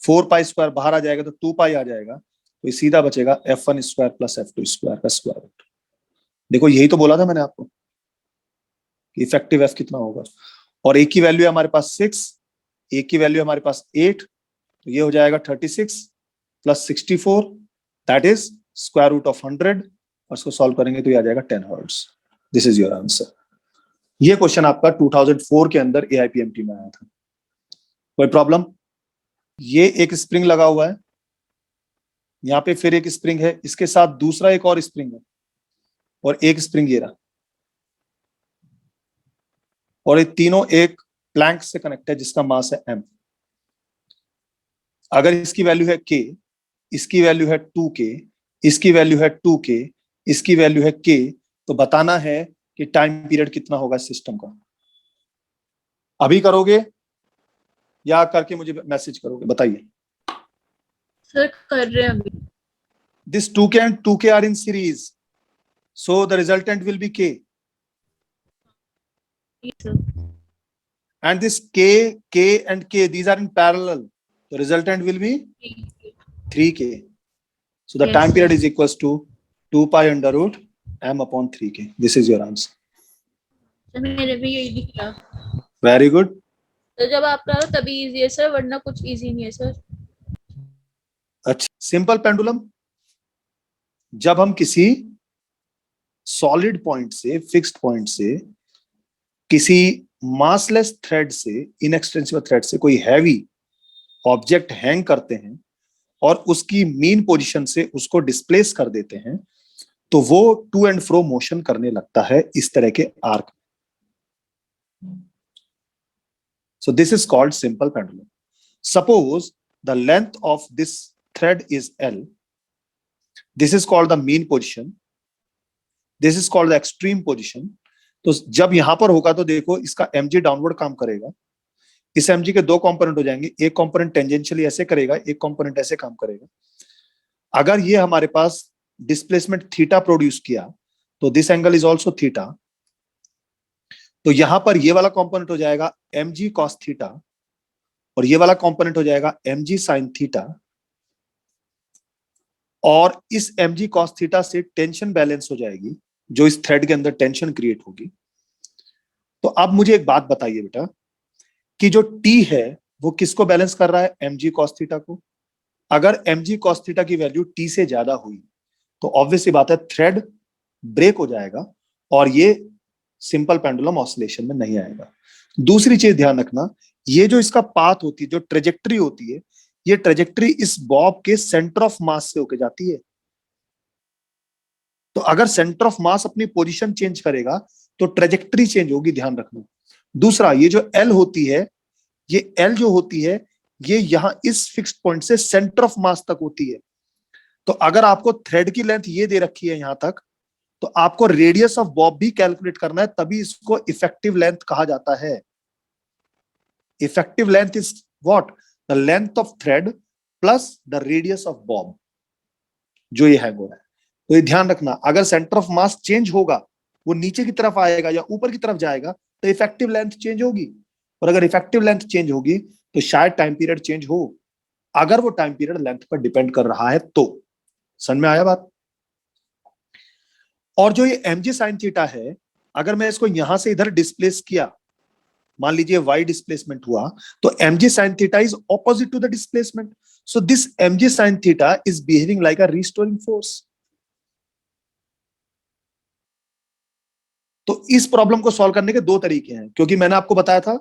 4 पाई स्क्वायर बाहर आ जाएगा तो 2 पाई आ जाएगा, तो ये सीधा बचेगा F1 square plus F2 square का स्क्वायर रूट। देखो यही तो बोला था मैंने आपको कि इफेक्टिव F कितना होगा। और एक की वैल्यू है हमारे पास 6, एक की वैल्यू हमारे पास 8, तो ये हो जाएगा 36 plus 64 that is square root of 100। और इसको सॉल्व करेंगे तो ये आ जाएगा 10 hertz. This is your answer. ये क्वेश्चन आपका 2004 के अंदर AIPMT में आया था। कोई प्रॉब्लम? ये एक स्प्रिंग लगा हुआ है, यहाँ पे फिर एक स्प्रिंग है, इसके साथ दूसरा एक और स्प्रिंग है, और एक स्प्रिंग ये रहा, और ये तीनों एक प्लैंक से कनेक्ट है जिसका मास है M। अगर इसकी वैल्यू है K, इसकी वैल्यू है 2K, इसकी वैल्यू है 2K, इसकी वैल्यू है K, तो बताना है कि टाइम पीरियड कितना होगा सिस्टम का। अभी करोगे या करके मुझे मैसेज करोगे? बताइए। सर कर रहे हैं अभी। This 2K and 2K are in series, so the resultant will be K. Yes, sir. And this K and K, these are in parallel. The resultant will be 3K. So the Yes, time sir. period is equals to 2 pi under root M upon 3K. This is your answer. Sir मेरे भी यही दिख रहा। Very good. तो जब आप करो तभी इजी है सर, वरना कुछ इजी नहीं है सर। अच्छा, सिंपल पेंडुलम जब हम किसी सॉलिड पॉइंट से, फिक्स्ड पॉइंट से, किसी मासलेस थ्रेड से, इनएक्सटेंसिबल थ्रेड से कोई हैवी ऑब्जेक्ट हैंग करते हैं और उसकी मीन पोजीशन से उसको डिस्प्लेस कर देते हैं, तो वो टू एंड फ्रो मोशन करने लगता है इस तरह के arc. So this is called simple pendulum. Suppose the length of this thread is L, this is called the mean position, this is called the extreme position. तो जब यहां पर होगा तो देखो इसका mg डाउनवर्ड काम करेगा, इस mg के दो कंपोनेंट हो जाएंगे, एक कंपोनेंट टेंजेंशियली ऐसे करेगा, एक कंपोनेंट ऐसे काम करेगा। अगर ये हमारे पास डिस्प्लेसमेंट थीटा प्रोड्यूस किया तो this angle is also theta, तो यहां पर ये वाला कंपोनेंट हो जाएगा mg cos थीटा और ये वाला कंपोनेंट हो जाएगा mg sin थीटा, और इस mg cos थीटा से टेंशन बैलेंस हो जाएगी जो इस थ्रेड के अंदर टेंशन क्रिएट होगी। तो अब मुझे एक बात बताइए बेटा कि जो T है वो किसको बैलेंस कर रहा है? mg cos थीटा को। अगर mg cos थीटा की वैल्यू T से ज्यादा हुई तो ऑब्वियस बात है थ्रेड ब्रेक हो जाएगा और ये सिंपल पेंडुलम ऑसिलेशन में नहीं आएगा। दूसरी चीज ध्यान रखना, ये जो इसका पाथ होती है, जो ट्रेजेक्टरी होती है, ये ट्रेजेक्टरी इस बॉब के सेंटर ऑफ मास से होके जाती है। तो अगर सेंटर ऑफ मास अपनी पोजीशन चेंज करेगा तो ट्रेजेक्टरी चेंज होगी, ध्यान रखना। दूसरा, ये जो L होती है ये एल जो होती है ये यहां इस फिक्स्ड पॉइंट से सेंटर ऑफ मास तक होती है। तो अगर आपको थ्रेड की लेंथ ये दे रखी है यहां तक, तो आपको रेडियस ऑफ बॉब भी कैलकुलेट करना है, तभी इसको इफेक्टिव लेंथ कहा जाता है। Effective length is what? The length of thread plus the radius of Bob जो ये हैंग हो रहा है। तो ये ध्यान रखना, अगर सेंटर ऑफ मास चेंज होगा, वो नीचे की तरफ आएगा या ऊपर की तरफ जाएगा, तो इफेक्टिव लेंथ चेंज होगी। और अगर इफेक्टिव लेंथ चेंज होगी तो शायद टाइम पीरियड चेंज हो, अगर वो टाइम पीरियड लेंथ पर डिपेंड कर रहा है तो। समझ में आया बात? और जो ये mg sin थीटा है, अगर मैं इसको यहां से इधर डिस्प्लेस किया, मान लीजिए y डिस्प्लेसमेंट हुआ, तो mg sin theta is opposite to the displacement, so this mg sin theta is behaving like a restoring force. तो इस प्रॉब्लम को सॉल्व करने के दो तरीके हैं, क्योंकि मैंने आपको बताया था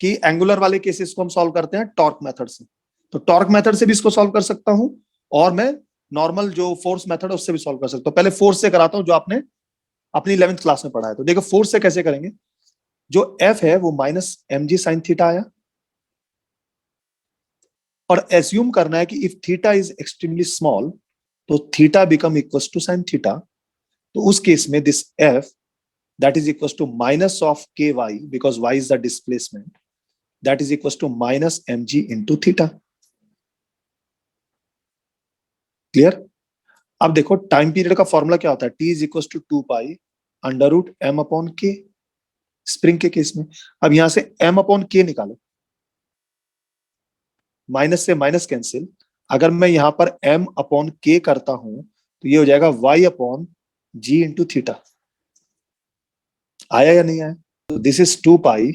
कि एंगुलर वाले केसेस को हम सॉल्व करते हैं टॉर्क मेथड से, तो टॉर्क मेथड से भी इसको सॉल्व कर सकता हूं, और मैं नॉर्मल जो फोर्स मेथड है उससे भी सॉल्व कर सकता हूं। पहले फोर्स से कराता हूं जो आपने अपनी 11th क्लास में पढ़ा है। तो देखो फोर्स से कैसे करेंगे। जो F है वो माइनस mg sin थीटा आया, और एज्यूम करना है कि if theta is extremely small तो theta become equal to sin theta. तो उस केस में this F that is equals to minus of ky because y is the displacement, that is equals to minus mg into theta. Clear? अब देखो टाइम पीरियड का फॉर्मूला क्या होता है, t is equals to 2 pi under root m upon k, spring के केस में। अब यहां से m अपॉन k निकालो, माइनस से माइनस कैंसिल, अगर मैं यहां पर m अपॉन k करता हूं तो ये हो जाएगा y upon g into theta. आया या नहीं आया? तो this is 2 pi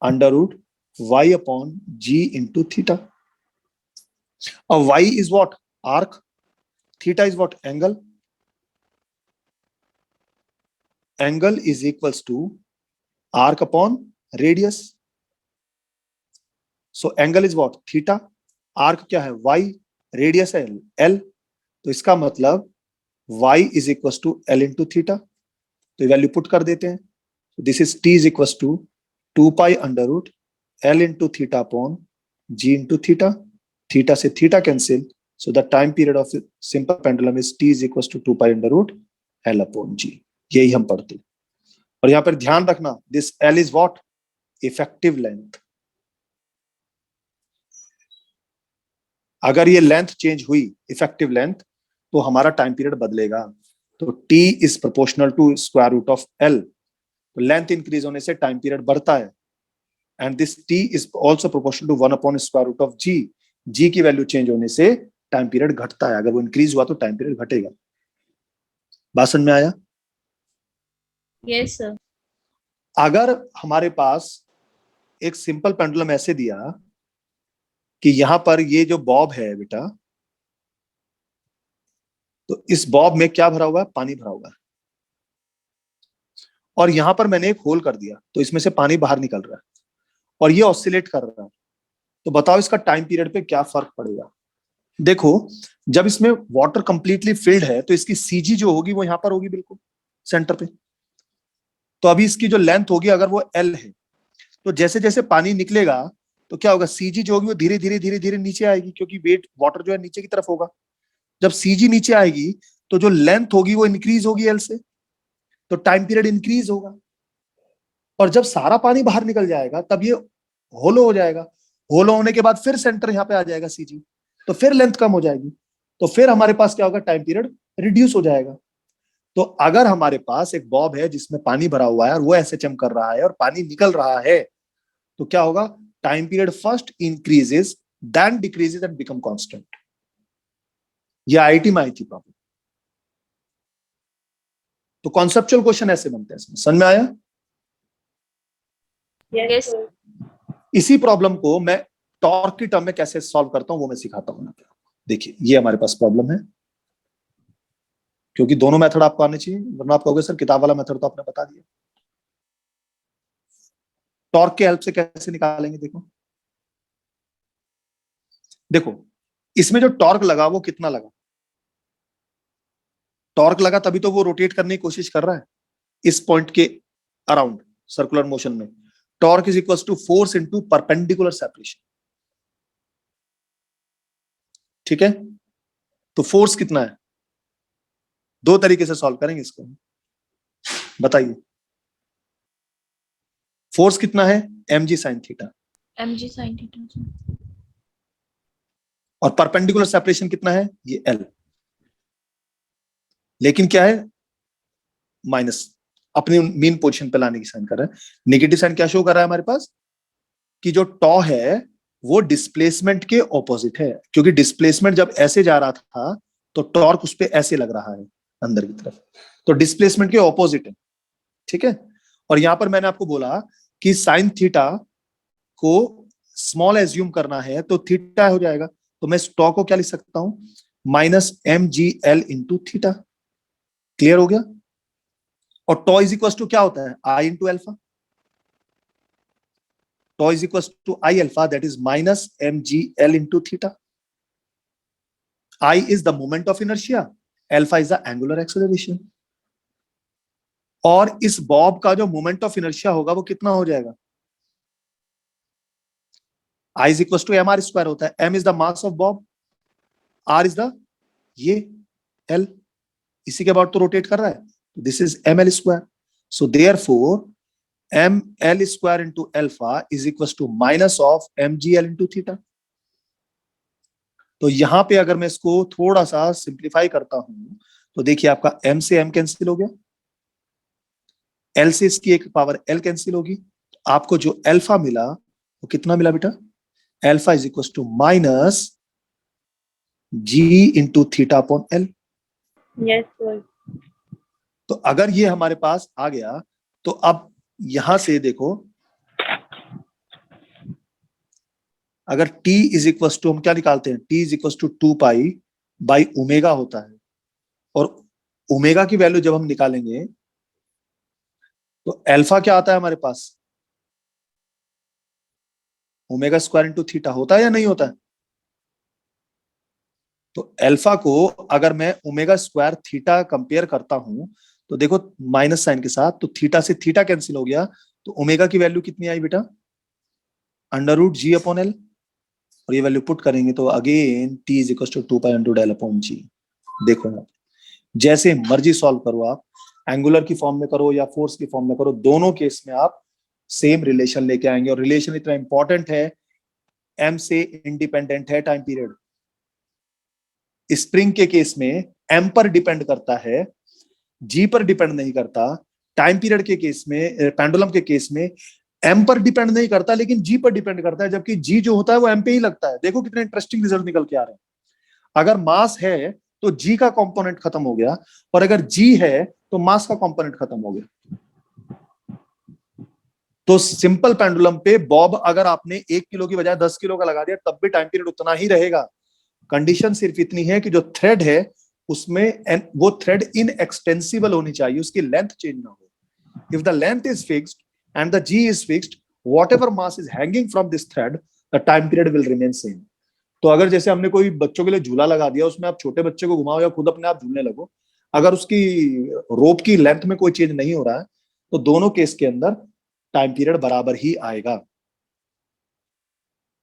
under root y upon g into theta. और y is what? Arc, theta is what? Angle. Angle is equals to arc upon radius. So angle is what? Theta. Arc क्या है? y, रेडियस है l, तो इसका मतलब y is equals to l into theta. तो वैल्यू पुट कर देते हैं, this is t is equals to 2 pi under root l into theta upon g into theta. Theta से theta cancel, so the time period of simple pendulum is t is equals to 2 pi under root l upon g। यही हम पढ़ते हैं। और यहां पर ध्यान रखना, this l is what? Effective length। अगर ये लेंथ चेंज हुई, इफेक्टिव लेंथ, तो हमारा टाइम पीरियड बदलेगा। तो t is proportional to square root of l, तो लेंथ इंक्रीज होने से टाइम पीरियड बढ़ता है, and this t is also proportional to 1 upon square root of g। g की वैल्यू चेंज होने से टाइम पीरियड घटता है, अगर वो इंक्रीज हुआ तो टाइम पीरियड घटेगा। बात समझ में आया? Yes sir. अगर हमारे पास एक सिंपल पेंडुलम ऐसे दिया कि यहां पर ये जो बॉब है बेटा, तो इस बॉब में क्या भरा हुआ है? पानी भरा हुआ है, और यहां पर मैंने एक होल कर दिया तो इसमें से पानी बाहर निकल रहा है, और ये ऑसिलेट कर रहा है। तो बताओ इसका टाइम पीरियड पे क्या फर्क पड़ेगा? देखो, जब इसमें वाटर कंप्लीटली फिल्ड है तो इसकी सीजी जो होगी वो यहां पर होगी, बिल्कुल सेंटर पे। तो अभी इसकी जो लेंथ होगी, अगर वो एल है, तो जैसे जैसे पानी निकलेगा तो क्या होगा? सीजी जो होगी वो धीरे धीरे धीरे धीरे नीचे आएगी, क्योंकि वेट वाटर जो है नीचे की तरफ होगा। जब सीजी नीचे आएगी तो जो लेंथ होगी वो इंक्रीज होगी एल से, तो टाइम पीरियड इंक्रीज होगा। और जब सारा पानी बाहर निकल जाएगा तब ये होलो हो जाएगा। होलो होने के बाद फिर सेंटर यहाँ पे आ जाएगा सीजी, तो फिर लेंथ कम हो जाएगी, तो फिर हमारे पास क्या होगा? टाइम पीरियड रिड्यूस हो जाएगा। तो अगर हमारे पास एक बॉब है जिसमें पानी भरा हुआ है और वो एसएचएम कर रहा है और पानी निकल रहा है, तो क्या होगा? Time period first increases then decreases and become constant. ये आईआईटी में आई थी प्रॉब्लम। तो कॉन्सेप्चुअल क्वेश्चन ऐसे बनते हैं, इसमें समझ में आया? यस। इसी प्रॉब्लम को मैं टॉर्क की टर्म में कैसे सॉल्व करता हूं वो मैं सिखाता हूं। देखिए, ये हमारे पास प्रॉब्लम है, क्योंकि दोनों मेथड आपको आने चाहिए, वरना आप कहोगे सर किताब वाला मेथड तो आपने बता दिया। टॉर्क के हेल्प से कैसे निकालेंगे? देखो देखो, इसमें जो टॉर्क लगा वो कितना लगा? टॉर्क लगा तभी तो वो रोटेट करने की कोशिश कर रहा है इस पॉइंट के अराउंड सर्कुलर मोशन में। Torque is equal to force into perpendicular separation. ठीक है, तो फोर्स कितना है? दो तरीके से सॉल्व करेंगे इसको, बताइए। फोर्स कितना है? mg sin theta. mg sin theta. और परपेंडिकुलर सेपरेशन कितना है? ये l। लेकिन क्या है? माइनस, अपनी मीन पोजीशन पे लाने की साइन कर रहा है। नेगेटिव साइन क्या शो कर रहा है हमारे पास? कि जो टॉ है वो डिस्प्लेसमेंट के ऑपोजिट है, क्योंकि डिस्प्लेसमेंट जब ऐसे जा रहा था तो टॉर्क उस पे ऐसे लग रहा है अंदर की तरफ, तो डिस्प्लेसमेंट के ऑपोजिट है। ठीक है, और यहां पर मैंने आपको बोला कि साइन थीटा को स्मॉल एज्यूम करना है तो थीटा हो जाएगा, तो मैं टॉ को क्या लिख सकता हूं? Minus mgl into theta. Clear हो गया? और टॉ इज इक्वल टू क्या होता है? I into alpha. tau is equals to I alpha, that is minus mgl into theta. I is the moment of inertia, alpha is the angular acceleration. और इस बॉब का जो मोमेंट ऑफ इनर्शिया होगा वो कितना हो जाएगा? I is equals to mr square होता है। m is the mass of bob, r is the ये l, इसी के बाद तो रोटेट कर रहा है, this is ml square. So therefore ml square into alpha is equals to minus of mgl into theta। तो यहां पे अगर मैं इसको थोड़ा सा सिंप्लीफाई करता हूं तो देखिए आपका m से m कैंसिल हो गया, l से इसकी एक पावर l कैंसिल होगी, आपको जो अल्फा मिला वो कितना मिला बेटा? Alpha is equal to minus g into theta upon l। Yes sir. तो अगर ये हमारे पास आ गया तो अब यहां से देखो, अगर t इज इक्वल टू, हम क्या निकालते हैं? t is equal to 2 pi by omega होता है, और ओमेगा की वैल्यू जब हम निकालेंगे तो अल्फा क्या आता है हमारे पास? ओमेगा स्क्वायर इंटू थीटा होता है या नहीं होता है? तो अल्फा को अगर मैं ओमेगा स्क्वायर थीटा कंपेयर करता हूं तो देखो माइनस साइन के साथ, तो थीटा से थीटा कैंसिल हो गया, तो ओमेगा की वैल्यू कितनी आई बेटा? Under root g upon l, और ये वैल्यू पुट करेंगे तो again t is equal to 2 pi under L upon g. देखो आप जैसे मर्जी सॉल्व करो, आप एंगुलर की फॉर्म में करो या फोर्स की फॉर्म में करो, दोनों केस में आप सेम रिलेशन लेके आएंगे। और रिलेशन इतना इंपॉर्टेंट है, m से इंडिपेंडेंट है टाइम पीरियड। स्प्रिंग के केस में m पर डिपेंड करता है, g पर डिपेंड नहीं करता। टाइम पीरियड के केस में, पेंडुलम के केस में m पर डिपेंड नहीं करता लेकिन g पर डिपेंड करता है, जबकि g जो होता है वो m पे ही लगता है। देखो कितने इंटरेस्टिंग रिजल्ट निकल के आ रहे हैं। अगर मास है तो g का कंपोनेंट खत्म हो गया, और अगर g है तो मास का कंपोनेंट खत्म हो गया। तो सिंपल पेंडुलम पे बॉब अगर आपने 1 किलो की बजाय 10 किलो का लगा दिया तब भी टाइम पीरियड उतना ही रहेगा। कंडीशन सिर्फ इतनी है कि जो थ्रेड है उसमें वो थ्रेड इनएक्सटेंसिबल होनी चाहिए, उसकी लेंथ चेंज ना हो। If the length is fixed and the g is fixed, whatever mass is hanging from this thread, the time period will remain same। तो अगर जैसे हमने कोई बच्चों के लिए झूला लगा दिया, उसमें आप छोटे बच्चे को घुमाओ या खुद अपने आप झूलने लगो, अगर उसकी रोप की लेंथ में कोई चेंज नहीं हो रहा है तो दोनों केस के अंदर टाइम पीरियड बराबर ही आएगा।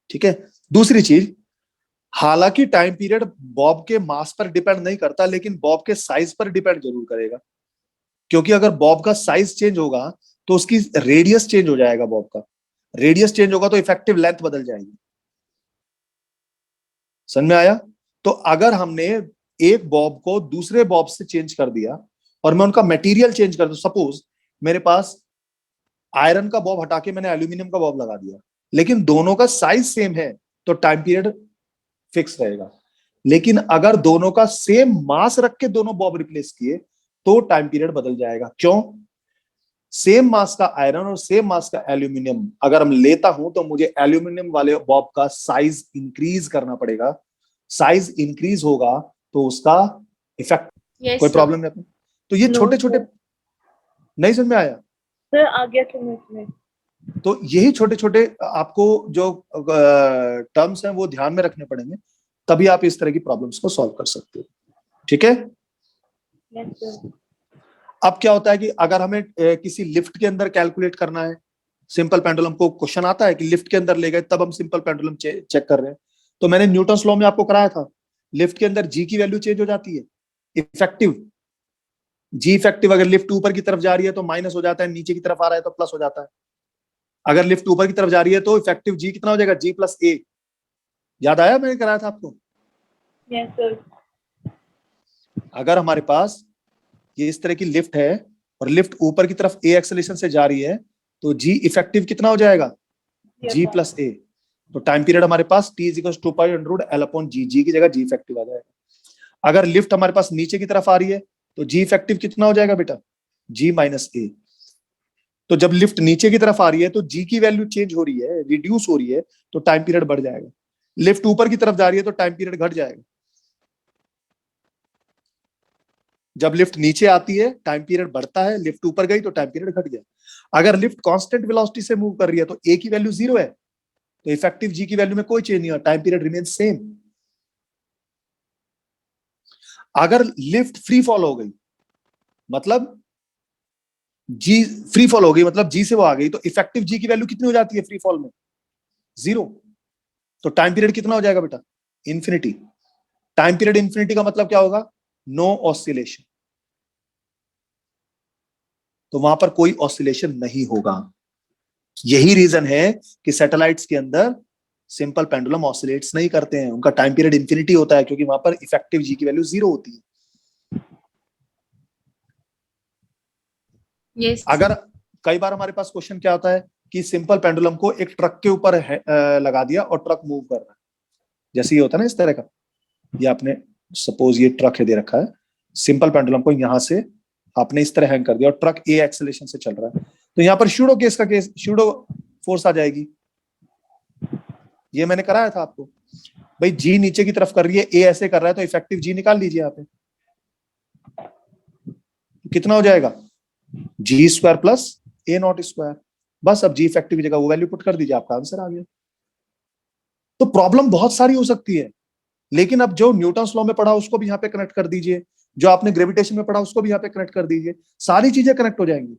ठीक है, दूसरी चीज, हालांकि टाइम पीरियड बॉब के मास पर डिपेंड नहीं करता लेकिन बॉब के साइज पर डिपेंड जरूर करेगा, क्योंकि अगर बॉब का साइज चेंज होगा तो उसकी रेडियस चेंज हो जाएगा। बॉब का रेडियस चेंज होगा तो इफेक्टिव लेंथ बदल जाएगी। समझ में आया? तो अगर हमने एक बॉब को दूसरे बॉब से चेंज कर दिया और मैं उनका मटेरियल चेंज कर दूं, सपोज मेरे पास आयरन का बॉब हटा के मैंने एल्यूमिनियम का बॉब लगा दिया, लेकिन दोनों का साइज सेम है तो टाइम पीरियड फिक्स रहेगा। लेकिन अगर दोनों का सेम मास रख के दोनों बॉब रिप्लेस किए तो टाइम पीरियड बदल जाएगा। क्यों? सेम मास का आयरन और सेम मास का एल्यूमिनियम अगर हम लेता हूं तो मुझे एल्यूमिनियम वाले बॉब का साइज इंक्रीज करना पड़ेगा। साइज इंक्रीज होगा तो उसका इफेक्ट, कोई प्रॉब्लम नहीं है? तो ये छोटे छोटे, नहीं समझ में आया सर? आ गया समझ में। तो यही छोटे छोटे आपको जो टर्म्स हैं वो ध्यान में रखने पड़ेंगे, तभी आप इस तरह की प्रॉब्लम्स को सॉल्व कर सकते हो। ठीक है? Yes sir. अब क्या होता है कि अगर हमें किसी लिफ्ट के अंदर कैलकुलेट करना है, सिंपल पेंडुलम को क्वेश्चन आता है कि लिफ्ट के अंदर ले गए, तब हम सिंपल पेंडुलम चेक कर रहे हैं। तो मैंने न्यूटन्स लॉ में आपको कराया था, लिफ्ट के अंदर जी की वैल्यू चेंज हो जाती है, इफेक्टिव जी इफेक्टिव अगर लिफ्ट ऊपर की तरफ जा रही है तो माइनस हो जाता है, नीचे की तरफ आ रहा है तो प्लस हो जाता है। अगर लिफ्ट ऊपर की तरफ जा रही है तो इफेक्टिव जी कितना हो जाएगा, जी प्लस ए। याद आया मैंने कराया था आपको? Yes sir. अगर हमारे पास ये इस तरह की लिफ्ट है और लिफ्ट ऊपर की तरफ ए एक्सेलेरेशन से जा रही है तो जी इफेक्टिव कितना हो जाएगा, जी प्लस ए। तो टाइम पीरियड हमारे पास T is equal to pi under L upon G, G की जगह जी इफेक्टिव आ जाएगा। अगर लिफ्ट हमारे पास नीचे की तरफ आ रही है तो जी इफेक्टिव कितना हो जाएगा बेटा, जी माइनस ए। तो जब लिफ्ट नीचे की तरफ आ रही है तो जी की वैल्यू चेंज हो रही है, रिड्यूस हो रही है, तो टाइम पीरियड बढ़ जाएगा। लिफ्ट ऊपर की तरफ जा रही है तो टाइम पीरियड घट जाएगा। जब लिफ्ट नीचे आती है टाइम पीरियड बढ़ता है, लिफ्ट ऊपर गई तो टाइम पीरियड घट गया। अगर लिफ्ट कांस्टेंट वेलोसिटी से मूव कर रही है तो ए की वैल्यू 0 है, तो इफेक्टिव जी की वैल्यू में कोई चेंज नहीं हुआ, टाइम पीरियड रिमेन सेम। अगर लिफ्ट फ्री फॉल हो गई, मतलब जी फ्री फॉल हो गई, मतलब जी से वो आ गई, तो इफेक्टिव जी की वैल्यू कितनी हो जाती है फ्री फॉल में, 0। तो टाइम पीरियड कितना हो जाएगा बेटा, इंफिनिटी। टाइम पीरियड इंफिनिटी का मतलब क्या होगा, नो ऑसिलेशन। तो वहां पर कोई ऑसिलेशन नहीं होगा। यही रीजन है कि सैटेलाइट्स के अंदर सिंपल पेंडुलम ऑसिलेट्स नहीं करते हैं, उनका टाइम पीरियड इंफिनिटी होता है, क्योंकि वहां पर इफेक्टिव जी की वैल्यू 0 होती है। यस। अगर कई बार हमारे पास क्वेश्चन क्या होता है कि सिंपल पेंडुलम को एक ट्रक के ऊपर लगा दिया और ट्रक मूव कर रहा है, जैसे ये होता है ना इस तरह का, ये आपने सपोज ये ट्रक है दे रखा है, सिंपल पेंडुलम को यहां से आपने इस तरह हैंग कर दिया और ट्रक ए एक्सेलेरेशन से चल रहा है, तो यहाँ पर शूडो केस का केस, शूडो फोर्स आ जाएगी। ये मैंने कराया था आपको, भाई जी नीचे की तरफ कर रही है, ए ऐसे कर रहा है, तो इफेक्टिव जी निकाल लीजिए यहाँ पे, कितना हो जाएगा, g square plus a naught square. बस अब जी इफेक्टिव की जगह वो वैल्यू पुट कर दीजिए, आपका आंसर आ गया। तो प्रॉब्लम बहुत सारी हो सकती है, लेकिन अब जो न्यूटन्स लॉ में पढ़ा उसको भी यहाँ पे कनेक्ट कर दीजिए, जो आपने ग्रेविटेशन में पढ़ा उसको भी यहाँ पे कनेक्ट कर दीजिए, सारी चीजें कनेक्ट हो जाएंगी।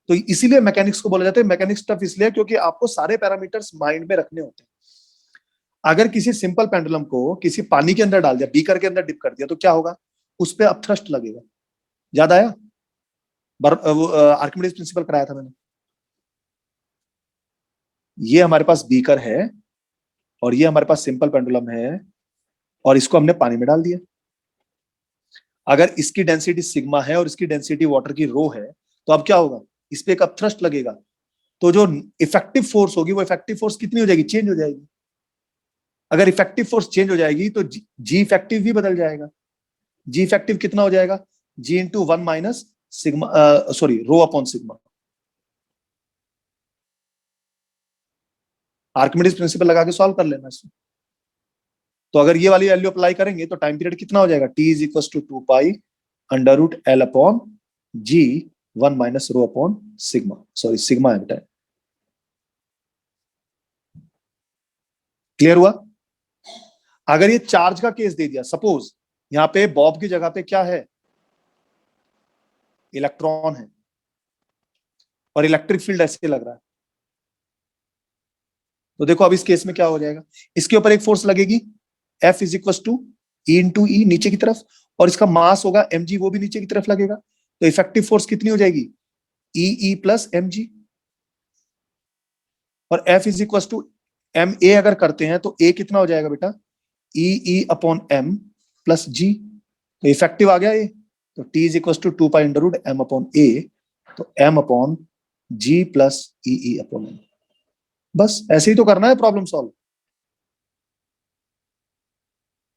तो इसीलिए मैकेनिक्स को बोला जाता है मैकेनिक्स टफ, इसलिए क्योंकि आपको सारे पैरामीटर्स माइंड में रखने होते हैं। अगर किसी सिंपल पेंडुलम को किसी पानी के अंदर डाल दिया, बीकर के अंदर डिप कर दिया, तो क्या होगा, उस पर अब थ्रस्ट लगेगा। याद आया, आर्किमिडीज प्रिंसिपल कराया था मैंने। ये हमारे पास बीकर है और ये हमारे पास सिंपल पेंडुलम है और इसको हमने पानी में डाल दिया। अगर इसकी डेंसिटी सिग्मा है और इसकी डेंसिटी वाटर की रो है, तो अब क्या होगा, इस पे एक अब थ्रस्ट लगेगा, तो जो इफेक्टिव फोर्स होगी वो इफेक्टिव फोर्स कितनी हो जाएगी, चेंज हो जाएगी। अगर इफेक्टिव फोर्स चेंज हो जाएगी तो जी इफेक्टिव भी बदल जाएगा। जी इफेक्टिव कितना हो जाएगा, g into 1 minus sigma, sorry rho upon sigma. Archimedes principle लगा के सॉल्व कर लेना इसको। तो अगर ये वाली वैल्यू अप्लाई करेंगे तो टाइम पीरियड कितना हो जाएगा, T is equal to 2 pi under root L upon G 1 minus rho upon sigma, sorry sigma है बेटा। क्लियर हुआ? अगर ये चार्ज का केस दे दिया, सपोज यहाँ पे बॉब की जगह पे क्या है, इलेक्ट्रॉन है और इलेक्ट्रिक फील्ड ऐसे लग रहा है, तो देखो अब इस केस में क्या हो जाएगा, इसके ऊपर एक फोर्स लगेगी F is equal to e into e नीचे की तरफ, और इसका मास होगा mg, वो भी नीचे की तरफ लगेगा, तो इफेक्टिव फोर्स कितनी हो जाएगी, ई प्लस mg। और F is equal to m a अगर करते हैं तो ए कितना हो जाएगा बेटा, e upon m plus g, तो इफेक्टिव आ गया ये, तो t is equal to 2 pi under root M upon a, तो m upon g plus e upon m. बस ऐसे ही तो करना है प्रॉब्लम सॉल्व,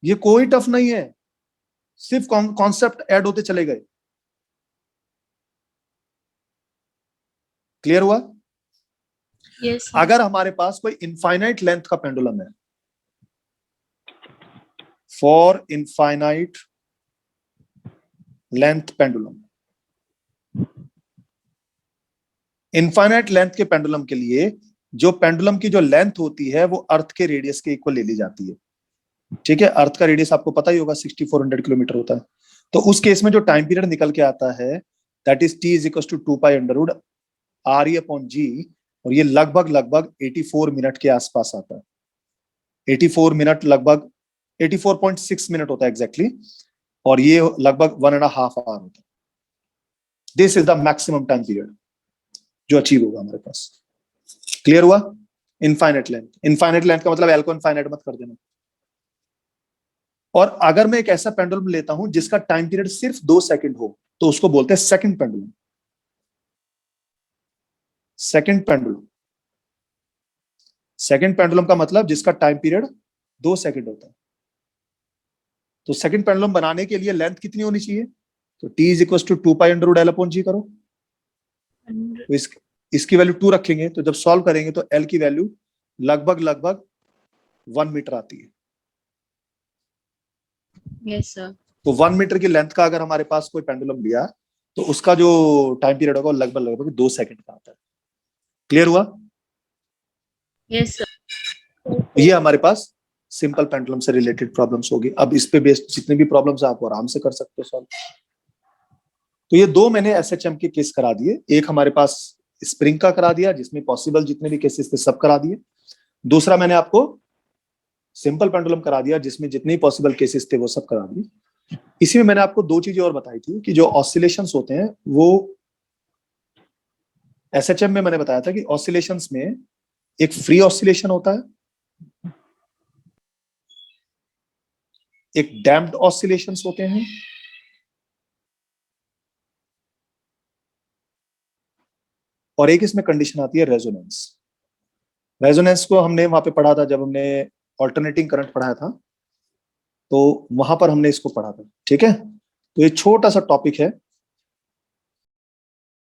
ये कोई टफ नहीं है, सिर्फ कॉन्सेप्ट ऐड होते चले गए। क्लियर हुआ? यस। अगर हमारे पास कोई इनफाइनाइट लेंथ का पेंडुलम है, for infinite length pendulum, infinite length के पेंडुलम के लिए जो पेंडुलम की जो लेंथ होती है वो अर्थ के रेडियस के इक्वल ले ली जाती है। ठीक है, अर्थ का रेडियस आपको पता ही होगा 6400 किलोमीटर होता है। तो उस केस में जो टाइम पीरियड निकल के आता है that is t is equal to 2 pi under root r e upon g और ये लगभग लगभग 84 मिनट के आसपास आता है। 84 मिनट, लगभग 84.6 मिनट होता है एग्जैक्टली, और ये लगभग 1.5 आवर होता है। This is the maximum time period जो अचीव होगा हमारे पास। क्लियर हुआ? इनफाइनाइट लेंथ, इनफाइनाइट लेंथ का मतलब एल को इनफाइनाइट मत कर देना। और अगर मैं एक ऐसा पेंडुलम लेता हूं जिसका टाइम पीरियड सिर्फ 2 सेकंड हो, तो उसको बोलते हैं second pendulum. Second pendulum, second pendulum का मतलब जिसका टाइम पीरियड 2 सेकंड होता है। तो सेकंड पेंडुलम बनाने के लिए लेंथ कितनी होनी चाहिए? तो t is equal to 2 pi under root L upon g करो। तो इसकी वैल्यू 2 रखेंगे, तो जब सॉल्व करेंगे तो l की वैल्यू लगभग लगभग 1 मीटर आती है। Yes sir. तो 1 मीटर की लेंथ का अगर हमारे पास कोई पेंडुलम लिया, तो उसका जो टाइम पीरियड होगा लगभग लगभग 2 सेकंड का आता है। क्लियर हुआ? Yes sir. ये हमारे पास सिंपल पेंडुलम से रिलेटेड प्रॉब्लम्स होगी। अब इस पे बेस्ड जितने भी प्रॉब्लम्स आप आराम से कर सकते हो सॉल्व। तो ये 2 मैंने एसएचएम के केस करा दिए। एक हमारे पास स्प्रिंग का करा दिया जिसमें पॉसिबल जितने भी केसेस थे सब करा दिए। दूसरा मैंने आपको सिंपल पेंडुलम करा दिया जिसमें जितने पॉसिबल केसेस थे वो सब करा दिए। इसी में मैंने आपको 2 चीजें और बताई थी कि जो ऑसिलेशंस होते हैं वो एसएचएम में मैंने बताया था कि ऑसिलेशंस में एक फ्री ऑसिलेशन होता है, एक डैम्प्ड ऑसिलेशंस होते हैं, और एक इसमें कंडीशन आती है रेजोनेंस। रेजोनेंस को हमने वहां पे पढ़ा था जब हमने ऑल्टरनेटिंग करंट पढ़ाया था, तो वहां पर हमने इसको पढ़ा था। ठीक है, तो ये छोटा सा टॉपिक है,